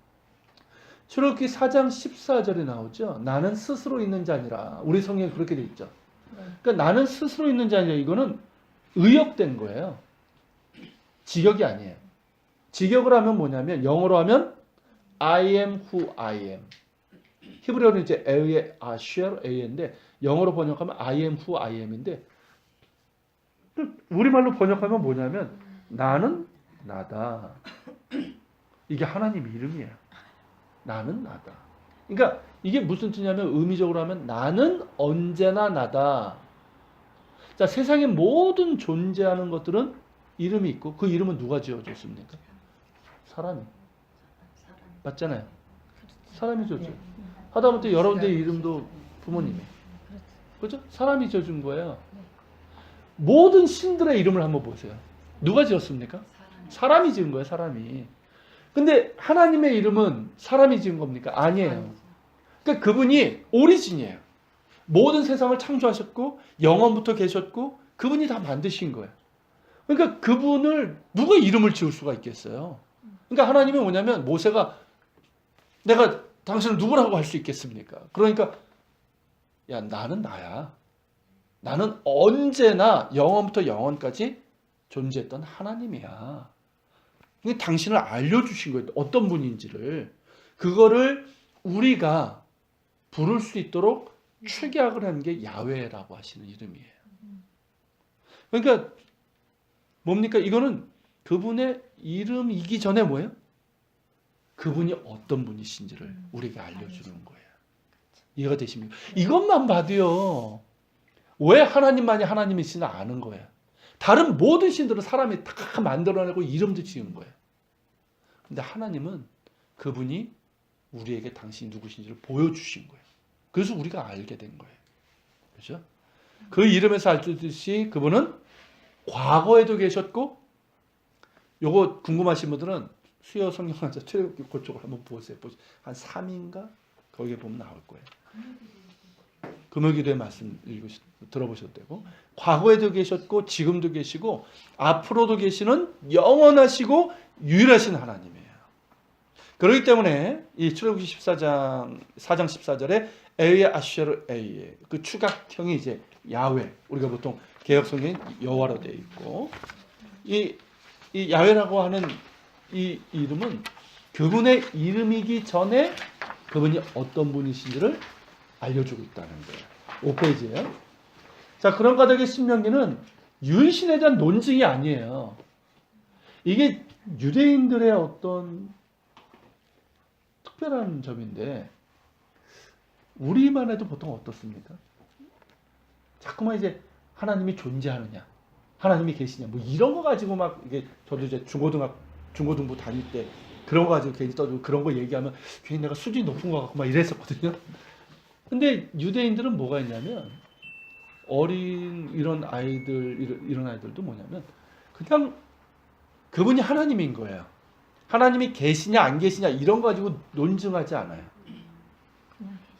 출애굽기 4장 14절에 나오죠. 나는 스스로 있는 자니라. 우리 성경에 그렇게 돼 있죠. 그러니까 나는 스스로 있는 자니라, 이거는 의역된 거예요. 직역이 아니에요. 직역을 하면 뭐냐면 영어로 하면 I am who I am. 히브리어는 이제 에의 아쉘 에인데 영어로 번역하면 I am who I am인데, 우리말로 번역하면 뭐냐면 나는 나다. 이게 하나님 이름이에요. 나는 나다. 그러니까 이게 무슨 뜻이냐면 의미적으로 하면 나는 언제나 나다. 자, 세상의 모든 존재하는 것들은 이름이 있고 그 이름은 누가 지어줬습니까? 사람이. 맞잖아요. 사람이 지어줘. 하다못해 여러분들의 이름도 부모님이. 그렇죠? 사람이 지어준 거예요. 모든 신들의 이름을 한번 보세요. 누가 지었습니까? 사람이 지은 거예요. 사람이. 근데 하나님의 이름은 사람이 지은 겁니까? 아니에요. 그러니까 그분이 오리진이에요. 모든 세상을 창조하셨고 영원부터 계셨고 그분이 다 만드신 거예요. 그러니까 그분을 누가 이름을 지을 수가 있겠어요? 그러니까 하나님이 뭐냐면 모세가 내가 당신을 누구라고 할 수 있겠습니까? 그러니까 야, 나는 나야. 나는 언제나 영원부터 영원까지 존재했던 하나님이야. 당신을 알려주신 거예요. 어떤 분인지를. 그거를 우리가 부를 수 있도록 축약을 하는 게 야훼라고 하시는 이름이에요. 그러니까 뭡니까? 이거는 그분의 이름이기 전에 뭐예요? 그분이 어떤 분이신지를 우리에게 알려주는 거예요. 이해가 되십니까? 이것만 봐도요. 왜 하나님만이 하나님이시나 아는 거예요. 다른 모든 신들은 사람이 다 만들어내고 이름도 지은 거예요. 근데 하나님은 그분이 우리에게 당신이 누구신지를 보여주신 거예요. 그래서 우리가 알게 된 거예요. 그렇죠? 그 이름에서 알듯이 그분은 과거에도 계셨고, 요거 궁금하신 분들은 수요 성경학자 출애굽기 그쪽을 한번 보세요. 한 3인가 거기에 보면 나올 거예요. 금요기도의 말씀 들어보셔도 되고, 과거에도 계셨고 지금도 계시고 앞으로도 계시는 영원하시고 유일하신 하나님이에요. 그렇기 때문에 이 출애굽기 4장 14절에 에이에 아슈에르 에이에 그 추각형이 이제 야훼, 우리가 보통 개역 성경에 여호와로 되어 있고, 이 야훼라고 하는 이 이름은 그분의 이름이기 전에 그분이 어떤 분이신지를 알려주고 있다는 거예요. 5페이지예요. 자, 그런 까닭에 신명기는 유일신에 대한 논증이 아니에요. 이게 유대인들의 어떤 특별한 점인데, 우리만 해도 보통 어떻습니까? 자꾸만 이제 하나님이 존재하느냐, 하나님이 계시냐, 뭐 이런 거 가지고 막, 이게 저도 이제 중고등부 다닐 때 그런 거 가지고 괜히 떠들고 그런 거 얘기하면 괜히 내가 수준이 높은 거 같고 막 이랬었거든요. 근데 유대인들은 뭐가 있냐면, 어린 이런 아이들도 뭐냐면 그냥 그분이 하나님인 거예요. 하나님이 계시냐 안 계시냐 이런 거 가지고 논증하지 않아요.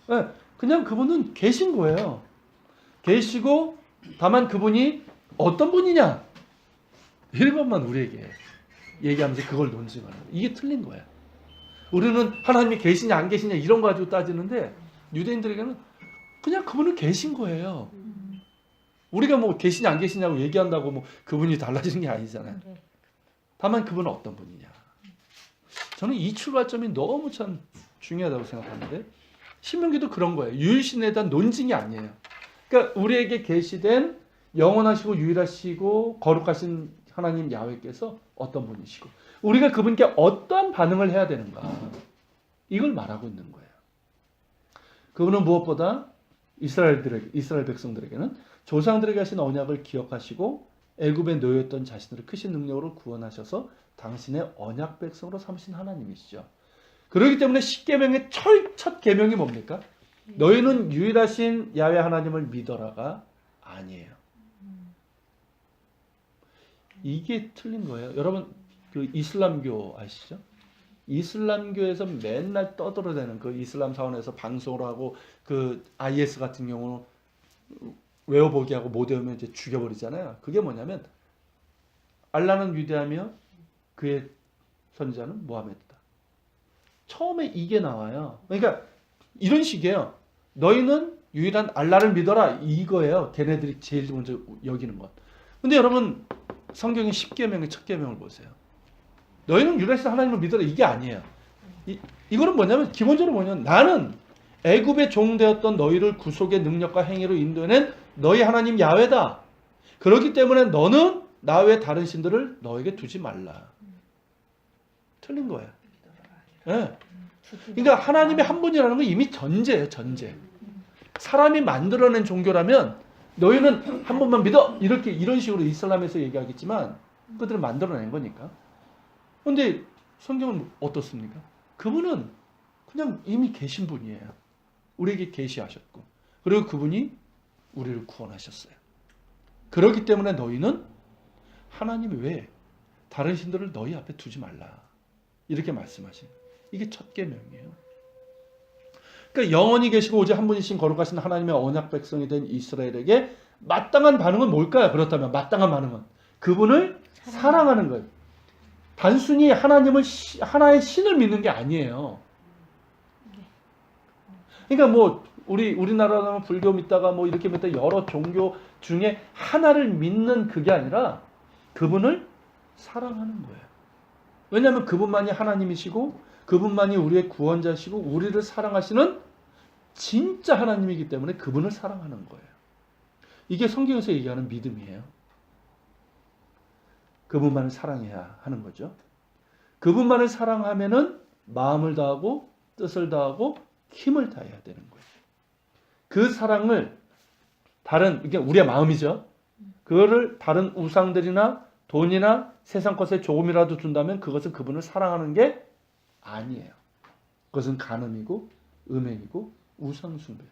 네, 그냥 그분은 계신 거예요. 계시고 다만 그분이 어떤 분이냐 이런 것만 우리에게 얘기하면서 그걸 논증하는 거예요. 이게 틀린 거예요. 우리는 하나님이 계시냐 안 계시냐 이런 거 가지고 따지는데, 유대인들에게는 그냥 그분은 계신 거예요. 우리가 뭐 계시냐 안 계시냐고 얘기한다고 뭐 그분이 달라지는 게 아니잖아요. 다만 그분은 어떤 분이냐. 저는 이 출발점이 너무 참 중요하다고 생각하는데, 신명기도 그런 거예요. 유일신에 대한 논증이 아니에요. 그러니까 우리에게 계시된 영원하시고 유일하시고 거룩하신 하나님 야훼께서 어떤 분이시고 우리가 그분께 어떠한 반응을 해야 되는가, 이걸 말하고 있는 거예요. 그분은 무엇보다 이스라엘 백성들에게는 조상들에게 하신 언약을 기억하시고 애굽에 놓였던 자신들을 크신 능력으로 구원하셔서 당신의 언약 백성으로 삼으신 하나님이시죠. 그렇기 때문에 십계명의 첫 계명이 뭡니까? 너희는 유일하신 야훼 하나님을 믿어라가 아니에요. 이게 틀린 거예요. 여러분 그 이슬람교 아시죠? 이슬람교에서 맨날 떠들어대는 그 이슬람 사원에서 방송을 하고, 그 IS 같은 경우는 외워보기 하고 못 외우면 이제 죽여버리잖아요. 그게 뭐냐면 알라는 위대하며 그의 선지자는 모하메드다. 처음에 이게 나와요. 그러니까 이런 식이에요. 너희는 유일한 알라를 믿어라 이거예요. 걔네들이 제일 먼저 여기는 것. 근데 여러분 성경의 10계명의 첫 계명을 보세요. 너희는 유일하신 하나님을 믿어라 이게 아니에요. 이거는 뭐냐면 기본적으로 뭐냐면 나는 애굽의 종 되었던 너희를 구속의 능력과 행위로 인도해낸 너희 하나님 야훼다. 그렇기 때문에 너는 나 외에 다른 신들을 너에게 두지 말라. 틀린 거예요. 네. 그러니까 하나님이 한 분이라는 건 이미 전제예요. 전제. 사람이 만들어낸 종교라면 너희는 한 분만 믿어 이렇게 이런 식으로 이슬람에서 얘기하겠지만 그들은 만들어낸 거니까. 그런데 성경은 어떻습니까? 그분은 그냥 이미 계신 분이에요. 우리에게 계시하셨고, 그리고 그분이 우리를 구원하셨어요. 그렇기 때문에 너희는 하나님 외에 다른 신들을 너희 앞에 두지 말라 이렇게 말씀하신 거예요. 이게 첫 계명이에요. 그러니까 영원히 계시고 오직 한 분이신 거룩하신 하나님의 언약 백성이 된 이스라엘에게 마땅한 반응은 뭘까요? 그렇다면 마땅한 반응은 그분을 사랑하는 거예요. 단순히 하나님을 하나의 신을 믿는 게 아니에요. 그러니까 뭐 우리나라는 불교 믿다가 뭐 이렇게 믿다 여러 종교 중에 하나를 믿는 그게 아니라 그분을 사랑하는 거예요. 왜냐하면 그분만이 하나님이시고 그분만이 우리의 구원자시고 우리를 사랑하시는 진짜 하나님이기 때문에 그분을 사랑하는 거예요. 이게 성경에서 얘기하는 믿음이에요. 그분만을 사랑해야 하는 거죠. 그분만을 사랑하면은 마음을 다하고 뜻을 다하고 힘을 다해야 되는 거예요. 그 사랑을 이게 우리의 마음이죠. 그거를 다른 우상들이나 돈이나 세상 것에 조금이라도 준다면 그것은 그분을 사랑하는 게 아니에요. 그것은 간음이고 음행이고 우상숭배예요.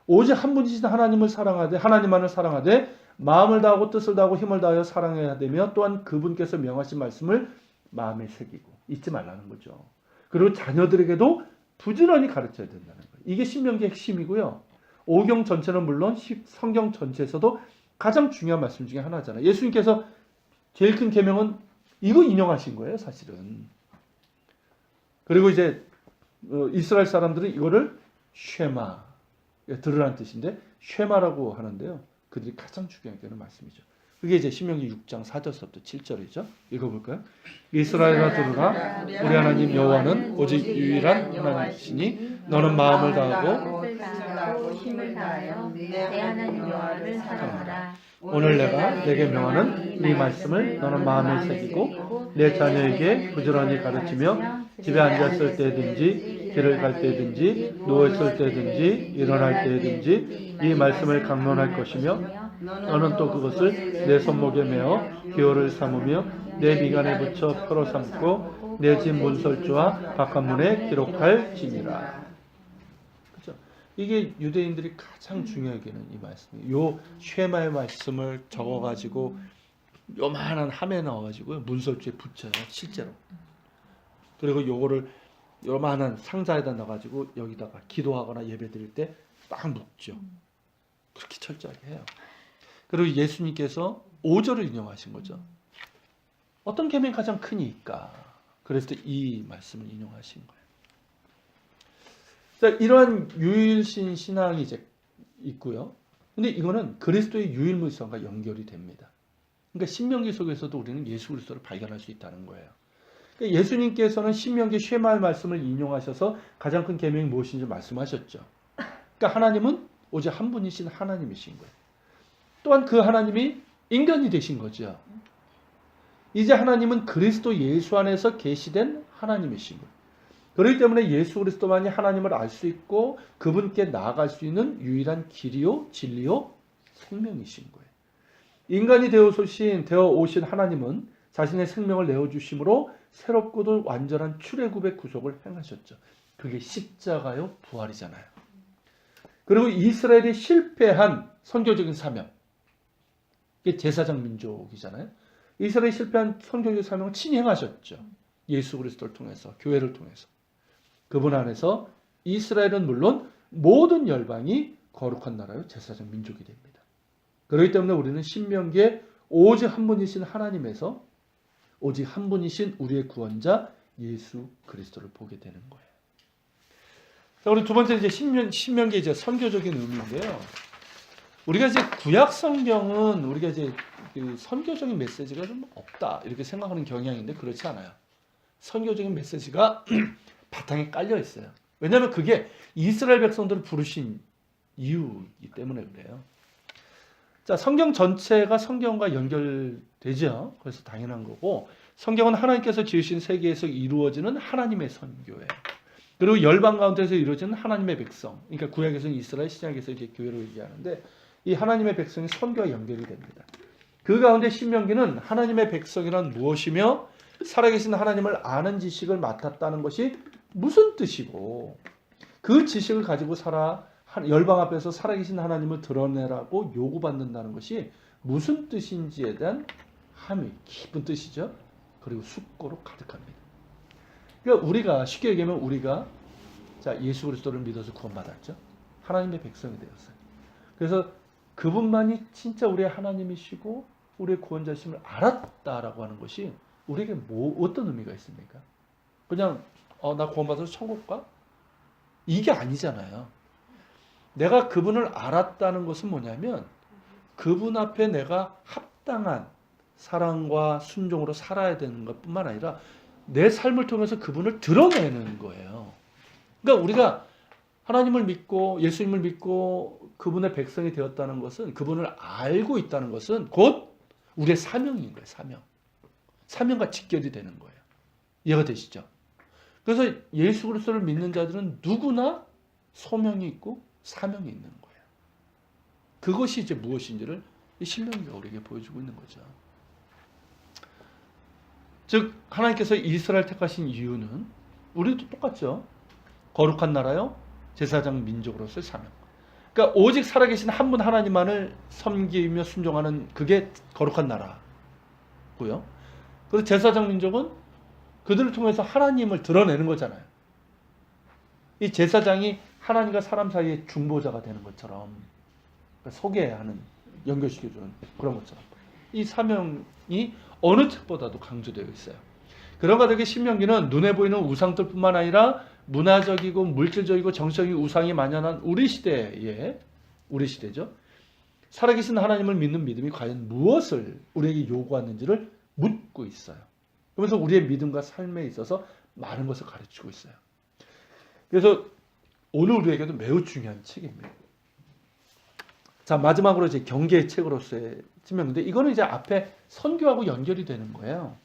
오직 한 분이신 하나님을 사랑하되 하나님만을 사랑하되 마음을 다하고 뜻을 다하고 힘을 다하여 사랑해야 되며 또한 그분께서 명하신 말씀을 마음에 새기고 잊지 말라는 거죠. 그리고 자녀들에게도 부지런히 가르쳐야 된다는 거예요. 이게 신명기의 핵심이고요. 오경 전체는 물론 성경 전체에서도 가장 중요한 말씀 중에 하나잖아요. 예수님께서 제일 큰 계명은 이거 인용하신 거예요, 사실은. 그리고 이제 이스라엘 사람들은 이거를 쉐마, 들으라는 뜻인데 쉐마라고 하는데요. 그들이 가장 중요하게 하는 말씀이죠. 그게 이제 신명기 6장 4절부터 7절이죠. 읽어볼까요? 이스라엘아 들으라. 우리 하나님 여호와는 오직 유일한 하나님이시니 너는 마음을 다하고 힘을 다하여 내 하나님 여호와를 사랑하라. 오늘 내가 내게 명하는 이 말씀을 너는 마음에 새기고 내 자녀에게 부지런히 가르치며 집에 앉았을 때든지 길을 갈 때든지 누워있을 때든지 일어날 때든지 이 말씀을 강론할 것이며 너는 또 그것을 내 손목에 메어 기호를 삼으며 내 미간에 붙여 표로 삼고 내 집 문설주와 바깥문에 기록할지니라. 그렇죠? 이게 유대인들이 가장 중요하게 하는 이 말씀이에요. 요 쉐마의 말씀을 적어가지고 요만한 함에 넣어가지고 문설주에 붙여요. 실제로. 그리고 요거를 요만한 상자에다 넣어가지고 여기다가 기도하거나 예배드릴 때 딱 묶죠. 그렇게 철저하게 해요. 그리고 예수님께서 5절을 인용하신 거죠. 어떤 계명이 가장 크니까. 그래서 이 말씀을 인용하신 거예요. 자, 이러한 유일신 신앙이 이제 있고요. 근데 이거는 그리스도의 유일무이성과 연결이 됩니다. 그러니까 신명기 속에서도 우리는 예수 그리스도를 발견할 수 있다는 거예요. 그러니까 예수님께서는 신명기 쉐마의 말씀을 인용하셔서 가장 큰 계명이 무엇인지 말씀하셨죠. 그러니까 하나님은 오직 한 분이신 하나님이신 거예요. 또한 그 하나님이 인간이 되신 거죠. 이제 하나님은 그리스도 예수 안에서 계시된 하나님이신 거예요. 그렇기 때문에 예수 그리스도만이 하나님을 알 수 있고 그분께 나아갈 수 있는 유일한 길이요 진리요 생명이신 거예요. 인간이 되어 오신 하나님은 자신의 생명을 내어주심으로 새롭고도 완전한 출애굽의 구속을 행하셨죠. 그게 십자가요 부활이잖아요. 그리고 이스라엘이 실패한 선교적인 사명, 이게 제사장 민족이잖아요. 이스라엘이 실패한 선교적인 사명을 친히 행하셨죠. 예수 그리스도를 통해서, 교회를 통해서. 그분 안에서 이스라엘은 물론 모든 열방이 거룩한 나라요 제사장 민족이 됩니다. 그렇기 때문에 우리는 신명기에 오직 한 분이신 하나님에서 오직 한 분이신 우리의 구원자 예수 그리스도를 보게 되는 거예요. 자, 우리 두 번째 이제 신명기 이제 선교적인 의미인데요. 우리가 이제 구약 성경은 우리가 이제 그 선교적인 메시지가 좀 없다 이렇게 생각하는 경향인데 그렇지 않아요. 선교적인 메시지가 바탕에 깔려 있어요. 왜냐하면 그게 이스라엘 백성들을 부르신 이유이기 때문에 그래요. 자, 성경 전체가 성경과 연결되죠. 그래서 당연한 거고 성경은 하나님께서 지으신 세계에서 이루어지는 하나님의 선교예요. 그리고 열방 가운데서 이루어지는 하나님의 백성. 그러니까 구약에서는 이스라엘, 신약에서 이제 교회로 얘기하는데 이 하나님의 백성이 선교와 연결이 됩니다. 그 가운데 신명기는 하나님의 백성이란 무엇이며 살아계신 하나님을 아는 지식을 맡았다는 것이 무슨 뜻이고 그 지식을 가지고 열방 앞에서 살아계신 하나님을 드러내라고 요구받는다는 것이 무슨 뜻인지에 대한 함의 깊은 뜻이죠. 그리고 숙고로 가득합니다. 그러니까 우리가 쉽게 얘기하면 우리가 자 예수 그리스도를 믿어서 구원받았죠. 하나님의 백성이 되었어요. 그래서 그분만이 진짜 우리의 하나님이시고 우리의 구원자심을 알았다라고 하는 것이 우리에게 어떤 의미가 있습니까? 그냥 나 구원받아서 천국 가? 이게 아니잖아요. 내가 그분을 알았다는 것은 뭐냐면 그분 앞에 내가 합당한 사랑과 순종으로 살아야 되는 것뿐만 아니라 내 삶을 통해서 그분을 드러내는 거예요. 그러니까 우리가 하나님을 믿고 예수님을 믿고 그분의 백성이 되었다는 것은 그분을 알고 있다는 것은 곧 우리의 사명인 거예요. 사명과 직결이 되는 거예요. 이해가 되시죠? 그래서 예수 그리스도를 믿는 자들은 누구나 소명이 있고 사명이 있는 거예요. 그것이 이제 무엇인지를 이 신명기가 우리에게 보여주고 있는 거죠. 즉 하나님께서 이스라엘 택하신 이유는 우리도 똑같죠. 거룩한 나라요 제사장 민족으로서의 사명. 그러니까 오직 살아계신 한 분 하나님만을 섬기며 순종하는 그게 거룩한 나라고요. 그리고 제사장 민족은 그들을 통해서 하나님을 드러내는 거잖아요. 이 제사장이 하나님과 사람 사이의 중보자가 되는 것처럼, 그러니까 소개하는, 연결시켜주는 그런 것처럼 이 사명이 어느 책보다도 강조되어 있어요. 그런 가운데 신명기는 눈에 보이는 우상들뿐만 아니라 문화적이고 물질적이고 정적인 우상이 만연한 우리 시대죠. 살아계신 하나님을 믿는 믿음이 과연 무엇을 우리에게 요구하는지를 묻고 있어요. 그러면서 우리의 믿음과 삶에 있어서 많은 것을 가르치고 있어요. 그래서 오늘 우리에게도 매우 중요한 책입니다. 자, 마지막으로 이제 경계의 책으로서의 신명인데, 이거는 이제 앞에 선교하고 연결이 되는 거예요.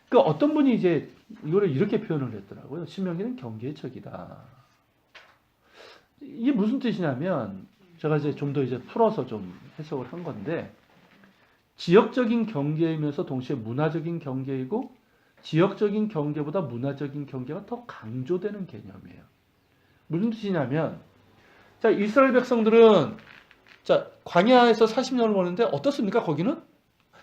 그 어떤 분이 이제 이거를 이렇게 표현을 했더라고요. 신명기는 경계의 책이다. 이게 무슨 뜻이냐면, 제가 이제 좀 더 이제 풀어서 좀 해석을 한 건데, 지역적인 경계이면서 동시에 문화적인 경계이고, 지역적인 경계보다 문화적인 경계가 더 강조되는 개념이에요. 무슨 뜻이냐면, 자, 이스라엘 백성들은 자, 광야에서 40년을 보는데 어떻습니까? 거기는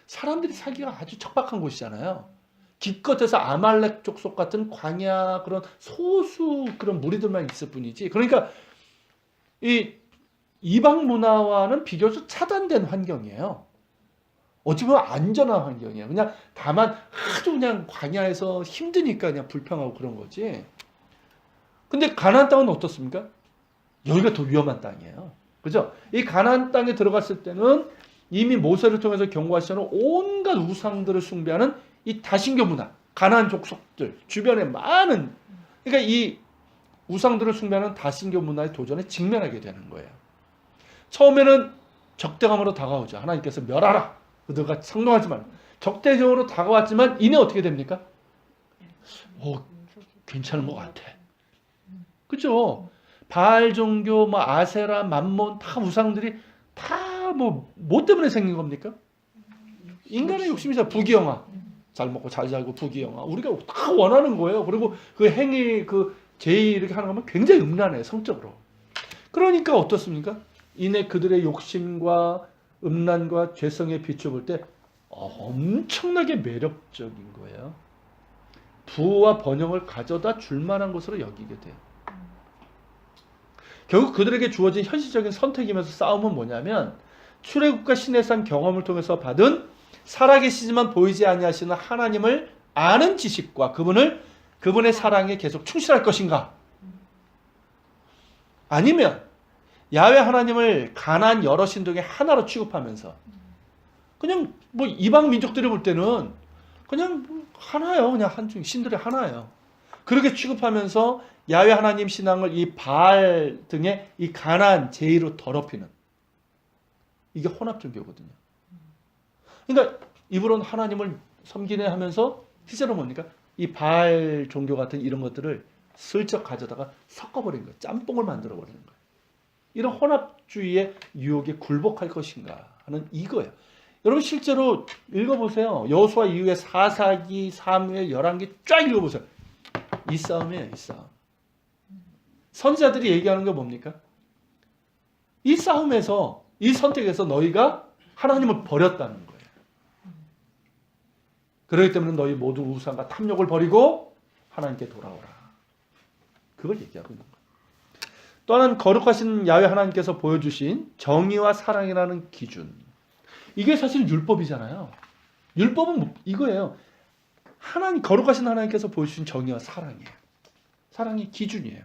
사람들이 살기가 아주 척박한 곳이잖아요. 기껏해서 아말렉 족속 같은 광야 그런 소수 그런 무리들만 있을 뿐이지. 그러니까 이 이방 문화와는 비교적 차단된 환경이에요. 어찌 보면 안전한 환경이에요. 그냥 다만 아주 그냥 광야에서 힘드니까 그냥 불평하고 그런 거지. 근데 가나안 땅은 어떻습니까? 여기가 더 위험한 땅이에요. 그죠? 이 가나안 땅에 들어갔을 때는 이미 모세를 통해서 경고하시는 온갖 우상들을 숭배하는 이 다신교 문화, 가나안 족속들 주변에 많은, 그러니까 이 우상들을 숭배하는 다신교 문화의 도전에 직면하게 되는 거예요. 처음에는 적대감으로 다가오죠. 하나님께서 멸하라. 그들과 상종하지 말라. 적대적으로 다가왔지만 이내 어떻게 됩니까? 괜찮은 것 같아. 그죠? 바알 종교, 뭐 아세라, 만몬 다 우상들이 다 뭐 때문에 생긴 겁니까? 인간의 욕심이죠. 부귀영화. 잘 먹고 잘 살고 부귀영화. 우리가 다 원하는 거예요. 그리고 그 행위, 그 제의 이렇게 하는 거면 굉장히 음란해요. 성적으로. 그러니까 어떻습니까? 이내 그들의 욕심과 음란과 죄성에 비춰볼 때 엄청나게 매력적인 거예요. 부와 번영을 가져다 줄 만한 것으로 여기게 돼요. 결국 그들에게 주어진 현실적인 선택이면서 싸움은 뭐냐면, 출애굽과 시내산 경험을 통해서 받은 살아계시지만 보이지 아니하시는 하나님을 아는 지식과 그분의 사랑에 계속 충실할 것인가, 아니면 야훼 하나님을 가나안 여러 신족의 하나로 취급하면서 그냥 뭐 이방 민족들이 볼 때는 그냥 하나예요. 그냥 한중 신들의 하나예요. 그렇게 취급하면서 야훼 하나님 신앙을 이 바알 등의 이 가나안 제의로 더럽히는, 이게 혼합종교거든요. 그러니까 이분은 하나님을 섬기네 하면서 실제로 뭡니까? 이 바알 종교 같은 이런 것들을 슬쩍 가져다가 섞어버린 거예요. 짬뽕을 만들어버리는 거예요. 이런 혼합주의의 유혹에 굴복할 것인가 하는 이거예요. 여러분 실제로 읽어보세요. 여호수아 이후에 4사기, 3회, 11기 쫙 읽어보세요. 이 싸움이에요. 이 싸움. 선지자들이 얘기하는 게 뭡니까? 이 싸움에서, 이 선택에서 너희가 하나님을 버렸다는 거예요. 그렇기 때문에 너희 모두 우상과 탐욕을 버리고 하나님께 돌아오라. 그걸 얘기하고 있는 거예요. 또 하나는 거룩하신 야훼 하나님께서 보여주신 정의와 사랑이라는 기준. 이게 사실 율법이잖아요. 율법은 이거예요. 거룩하신 하나님께서 보여주신 정의와 사랑이에요. 사랑이 기준이에요.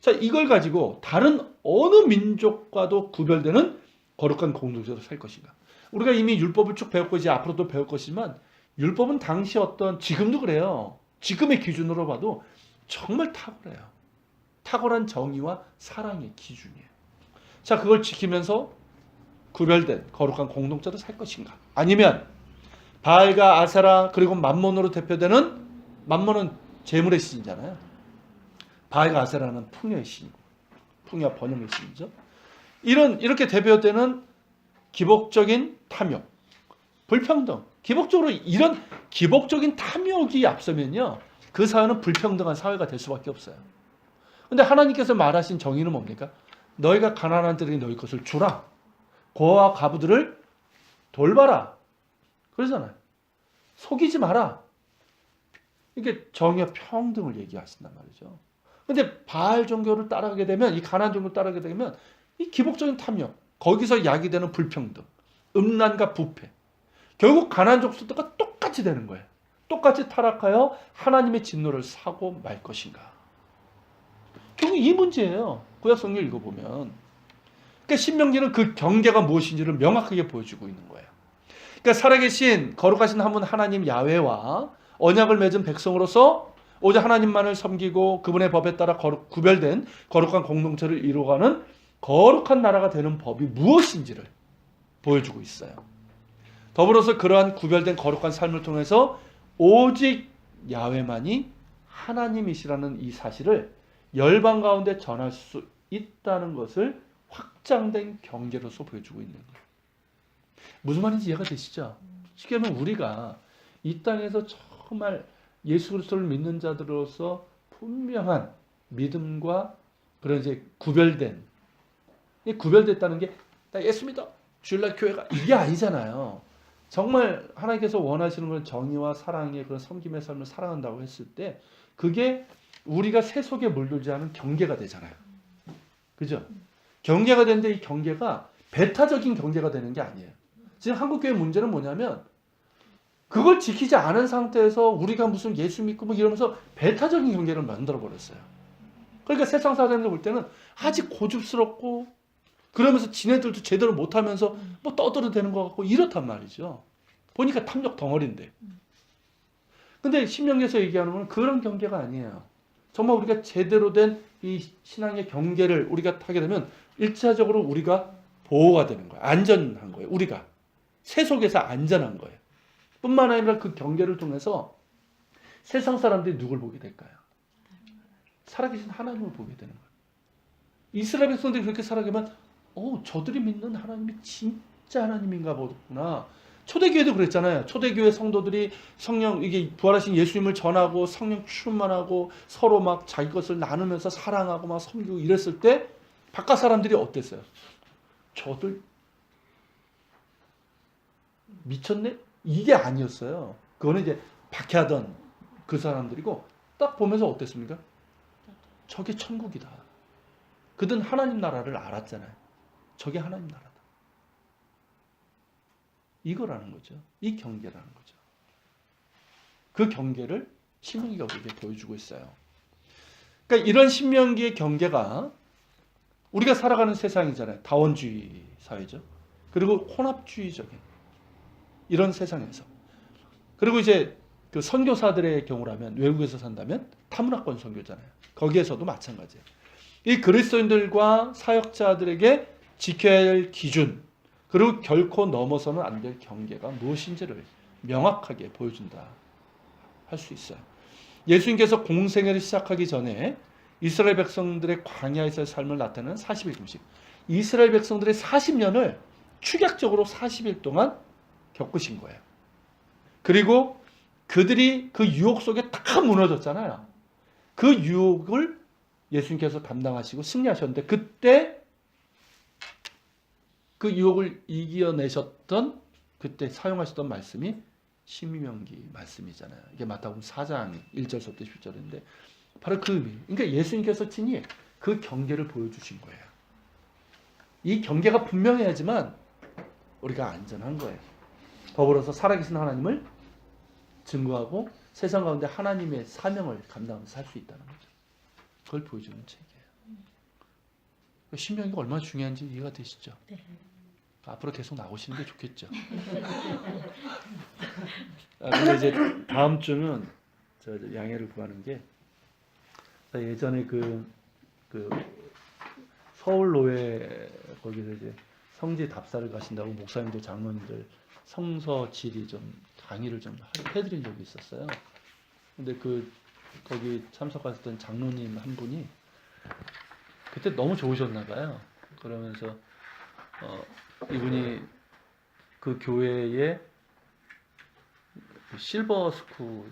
자, 이걸 가지고 다른 어느 민족과도 구별되는 거룩한 공동체로 살 것인가. 우리가 이미 율법을 쭉 배웠고 이제 앞으로도 배울 것이지만, 율법은 당시 지금도 그래요. 지금의 기준으로 봐도 정말 탁월해요. 탁월한 정의와 사랑의 기준이에요. 자, 그걸 지키면서 구별된 거룩한 공동체로 살 것인가. 아니면 바알과 아세라 그리고 만몬으로 대표되는, 만몬은 재물의 신이잖아요. 바알과 아세라는 풍요의 신이고, 풍요와 번영의 신이죠. 이렇게 대표되는 기복적인 탐욕, 불평등, 기복적으로 이런 기복적인 탐욕이 앞서면요, 그 사회는 불평등한 사회가 될 수밖에 없어요. 근데 하나님께서 말하신 정의는 뭡니까? 너희가 가난한 자들에게 너희 것을 주라. 고아와 과부들을 돌봐라. 그러잖아요. 속이지 마라. 이게 정의와 평등을 얘기하신단 말이죠. 근데 바알 종교를 따라가게 되면, 이 가나안 종교를 따라가게 되면 이 기복적인 탐욕, 거기서 야기되는 불평등, 음란과 부패, 결국 가나안 족속들과 똑같이 되는 거예요. 똑같이 타락하여 하나님의 진노를 사고 말 것인가. 결국 이 문제예요. 구약성경 읽어보면. 그러니까 신명기는 그 경계가 무엇인지를 명확하게 보여주고 있는 거예요. 그러니까 살아계신 거룩하신 한 분 하나님 야훼와 언약을 맺은 백성으로서 오직 하나님만을 섬기고 그분의 법에 따라 구별된 거룩한 공동체를 이루어가는 거룩한 나라가 되는 법이 무엇인지를 보여주고 있어요. 더불어서 그러한 구별된 거룩한 삶을 통해서 오직 야훼만이 하나님이시라는 이 사실을 열방 가운데 전할 수 있다는 것을 확장된 경계로서 보여주고 있는 거예요. 무슨 말인지 이해가 되시죠? 쉽게 말하면 우리가 이 땅에서 정말 예수 그리스도를 믿는 자들로서 분명한 믿음과 그런 이제 구별됐다는 게 나 예수 믿어 주일날 교회가 이게 아니잖아요. 정말 하나님께서 원하시는 건 정의와 사랑의 그런 섬김의 삶을 살아간다고 했을 때 그게 우리가 새 속에 물들지 않은 경계가 되잖아요. 그죠? 경계가 되는데 이 경계가 배타적인 경계가 되는 게 아니에요. 지금 한국교회 문제는 뭐냐면 그걸 지키지 않은 상태에서 우리가 무슨 예수 믿고 뭐 이러면서 배타적인 경계를 만들어 버렸어요. 그러니까 세상 사람들 볼 때는 아직 고집스럽고 그러면서 지네들도 제대로 못하면서 뭐 떠들어대는 것 같고 이렇단 말이죠. 보니까 탐욕 덩어리인데. 근데 신명기에서 얘기하는 건 그런 경계가 아니에요. 정말 우리가 제대로 된 이 신앙의 경계를 우리가 타게 되면 1차적으로 우리가 보호가 되는 거예요. 안전한 거예요. 우리가 새 속에서 안전한 거예요. 뿐만 아니라 그 경계를 통해서 세상 사람들이 누굴 보게 될까요? 살아계신 하나님을 보게 되는 거예요. 이스라엘 백성들이 그렇게 살아가면 저들이 믿는 하나님이 진짜 하나님인가 보구나. 초대교회도 그랬잖아요. 초대교회 성도들이 성령, 이게 부활하신 예수님을 전하고 성령 충만하고 서로 막 자기 것을 나누면서 사랑하고 막 섬기고 이랬을 때 바깥 사람들이 어땠어요? 저들 미쳤네? 이게 아니었어요. 그거는 이제 박해하던 그 사람들이고 딱 보면서 어땠습니까? 저게 천국이다. 그들은 하나님 나라를 알았잖아요. 저게 하나님 나라다. 이거라는 거죠. 이 경계라는 거죠. 그 경계를 신명기가 우리에게 보여주고 있어요. 그러니까 이런 신명기의 경계가 우리가 살아가는 세상이잖아요. 다원주의 사회죠. 그리고 혼합주의적인 이런 세상에서. 그리고 이제 그 선교사들의 경우라면 외국에서 산다면 타문화권 선교잖아요. 거기에서도 마찬가지예요. 이 그리스도인들과 사역자들에게 지켜야 할 기준 그리고 결코 넘어서는 안 될 경계가 무엇인지를 명확하게 보여준다 할 수 있어요. 예수님께서 공생애를 시작하기 전에 이스라엘 백성들의 광야에서의 삶을 나타내는 40일 금식. 이스라엘 백성들의 40년을 축약적으로 40일 동안 겪으신 거예요. 그리고 그들이 그 유혹 속에 다 무너졌잖아요. 그 유혹을 예수님께서 담당하시고 승리하셨는데 그때 그 유혹을 이겨내셨던 그때 사용하셨던 말씀이 신명기 말씀이잖아요. 이게 마태복음 4장 1절부터 10절인데 바로 그 의미. 그러니까 예수님께서 친히 그 경계를 보여주신 거예요. 이 경계가 분명해야지만 우리가 안전한 거예요. 더불어서 살아계신 하나님을 증거하고 세상 가운데 하나님의 사명을 감당하면서 살 수 있다는 거죠. 그걸 보여주는 책이에요. 신명기가 얼마나 중요한지 이해가 되시죠? 네. 앞으로 계속 나오시는 게 좋겠죠. 근데 이제 다음 주는 저 양해를 구하는 게 예전에 그 서울 노회 거기서 이제 성지 답사를 가신다고 목사님들 장로님들 성서 지리 좀 강의를 좀 해드린 적이 있었어요. 근데 거기 참석하셨던 장로님 한 분이 그때 너무 좋으셨나 봐요. 그러면서 이분이 그 교회의 실버 스쿨,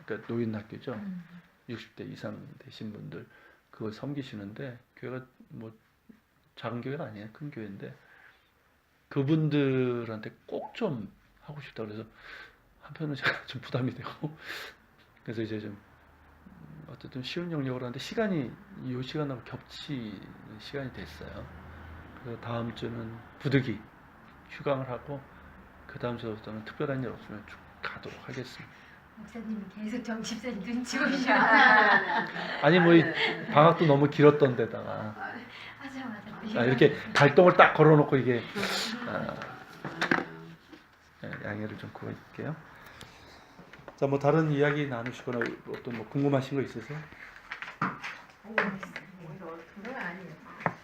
그러니까 노인 학교죠. 60대 이상 되신 분들 그걸 섬기시는데 교회가 뭐 작은 교회가 아니에요. 큰 교회인데 그분들한테 꼭 좀 하고 싶다 그래서 한편으로 제가 좀 부담이 되고 그래서 이제 좀 어쨌든 쉬운 영역으로 하는데 시간이 이 시간하고 겹치는 시간이 됐어요. 그래서 다음 주는 부득이 휴강을 하고 그 다음 주부터는 특별한 일 없으면 쭉 가도록 하겠습니다. 목사님이 계속 정 집사님 눈치 보셔. 아니 뭐 이 방학도 너무 길었던 데다가 맞아. 이렇게 발동을 딱 걸어놓고 이게 양해를 좀 구할게요. 자, 뭐 다른 이야기 나누시거나 어떤 뭐 궁금하신 거 있으세요? 그건 아니에요.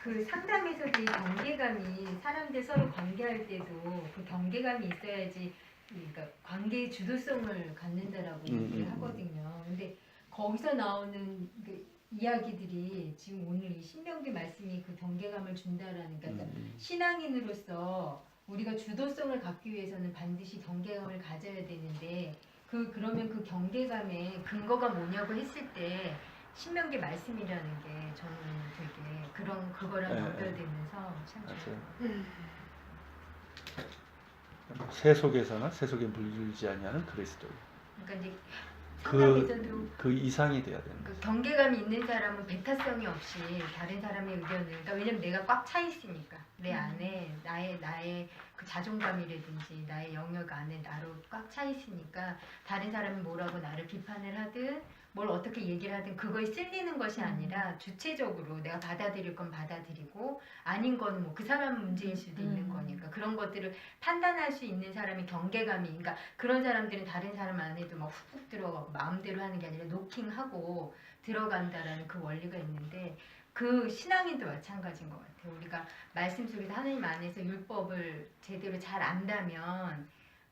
그 상담에서도 이 경계감이 사람들 서로 관계할 때도 그 경계감이 있어야지 그러니까 관계의 주도성을 갖는다라고 얘기를 하거든요. 근데 거기서 나오는 그 이야기들이 지금 오늘 이 신명기 말씀이 그 경계감을 준다라는 그러니까 신앙인으로서 우리가 주도성을 갖기 위해서는 반드시 경계감을 가져야 되는데 그러면 그 경계감의 근거가 뭐냐고 했을 때 신명기 말씀이라는 게 저는 되게 그거랑 연결되면서 참 좋아요. 새 속에서나 새 속에 물들지 아니하는 그리스도. 그러니까 이제 상담에서도 그 이상이 돼야 되는 그 경계감이 있는 사람은 배타성이 없이 다른 사람의 의견을 그러니까 왜냐면 내가 꽉 차 있으니까 내 안에 나의 그 자존감이라든지 나의 영역 안에 나로 꽉 차 있으니까 다른 사람이 뭐라고 나를 비판을 하든 뭘 어떻게 얘기를 하든 그거에 쓸리는 것이 아니라 주체적으로 내가 받아들일 건 받아들이고 아닌 거는 뭐 그 사람 문제일 수도 있는 거니까 그런 것들을 판단할 수 있는 사람이 경계감이 그러니까 그런 사람들은 다른 사람 안에도 막 훅훅 들어가고 마음대로 하는 게 아니라 노킹하고 들어간다라는 그 원리가 있는데 그 신앙인도 마찬가지인 것 같아요. 우리가 말씀 속에서 하나님 안에서 율법을 제대로 잘 안다면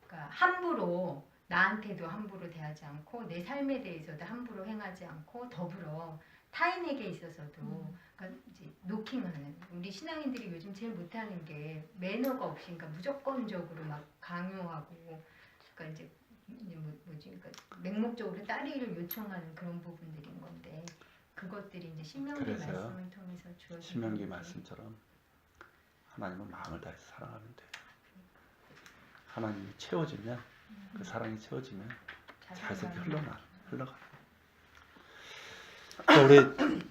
그러니까 함부로 나한테도 함부로 대하지 않고 내 삶에 대해서도 함부로 행하지 않고 더불어 타인에게 있어서도 그러니까 이제 노킹하는 우리 신앙인들이 요즘 제일 못하는 게 매너가 없이 그러니까 무조건적으로 막 강요하고 그러니까 이제 뭐지 그러니까 맹목적으로 따르기를 요청하는 그런 부분들인 건데 그것들이 이제 신명기 말씀을 통해서 주어진 신명기 말씀처럼 하나님은 마음을 다해서 사랑하면 돼요. 하나님이 채워지면 그 사랑이 채워지면 자연스럽게 흘러가. 자, 우리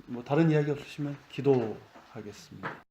뭐 다른 이야기 없으시면 기도하겠습니다.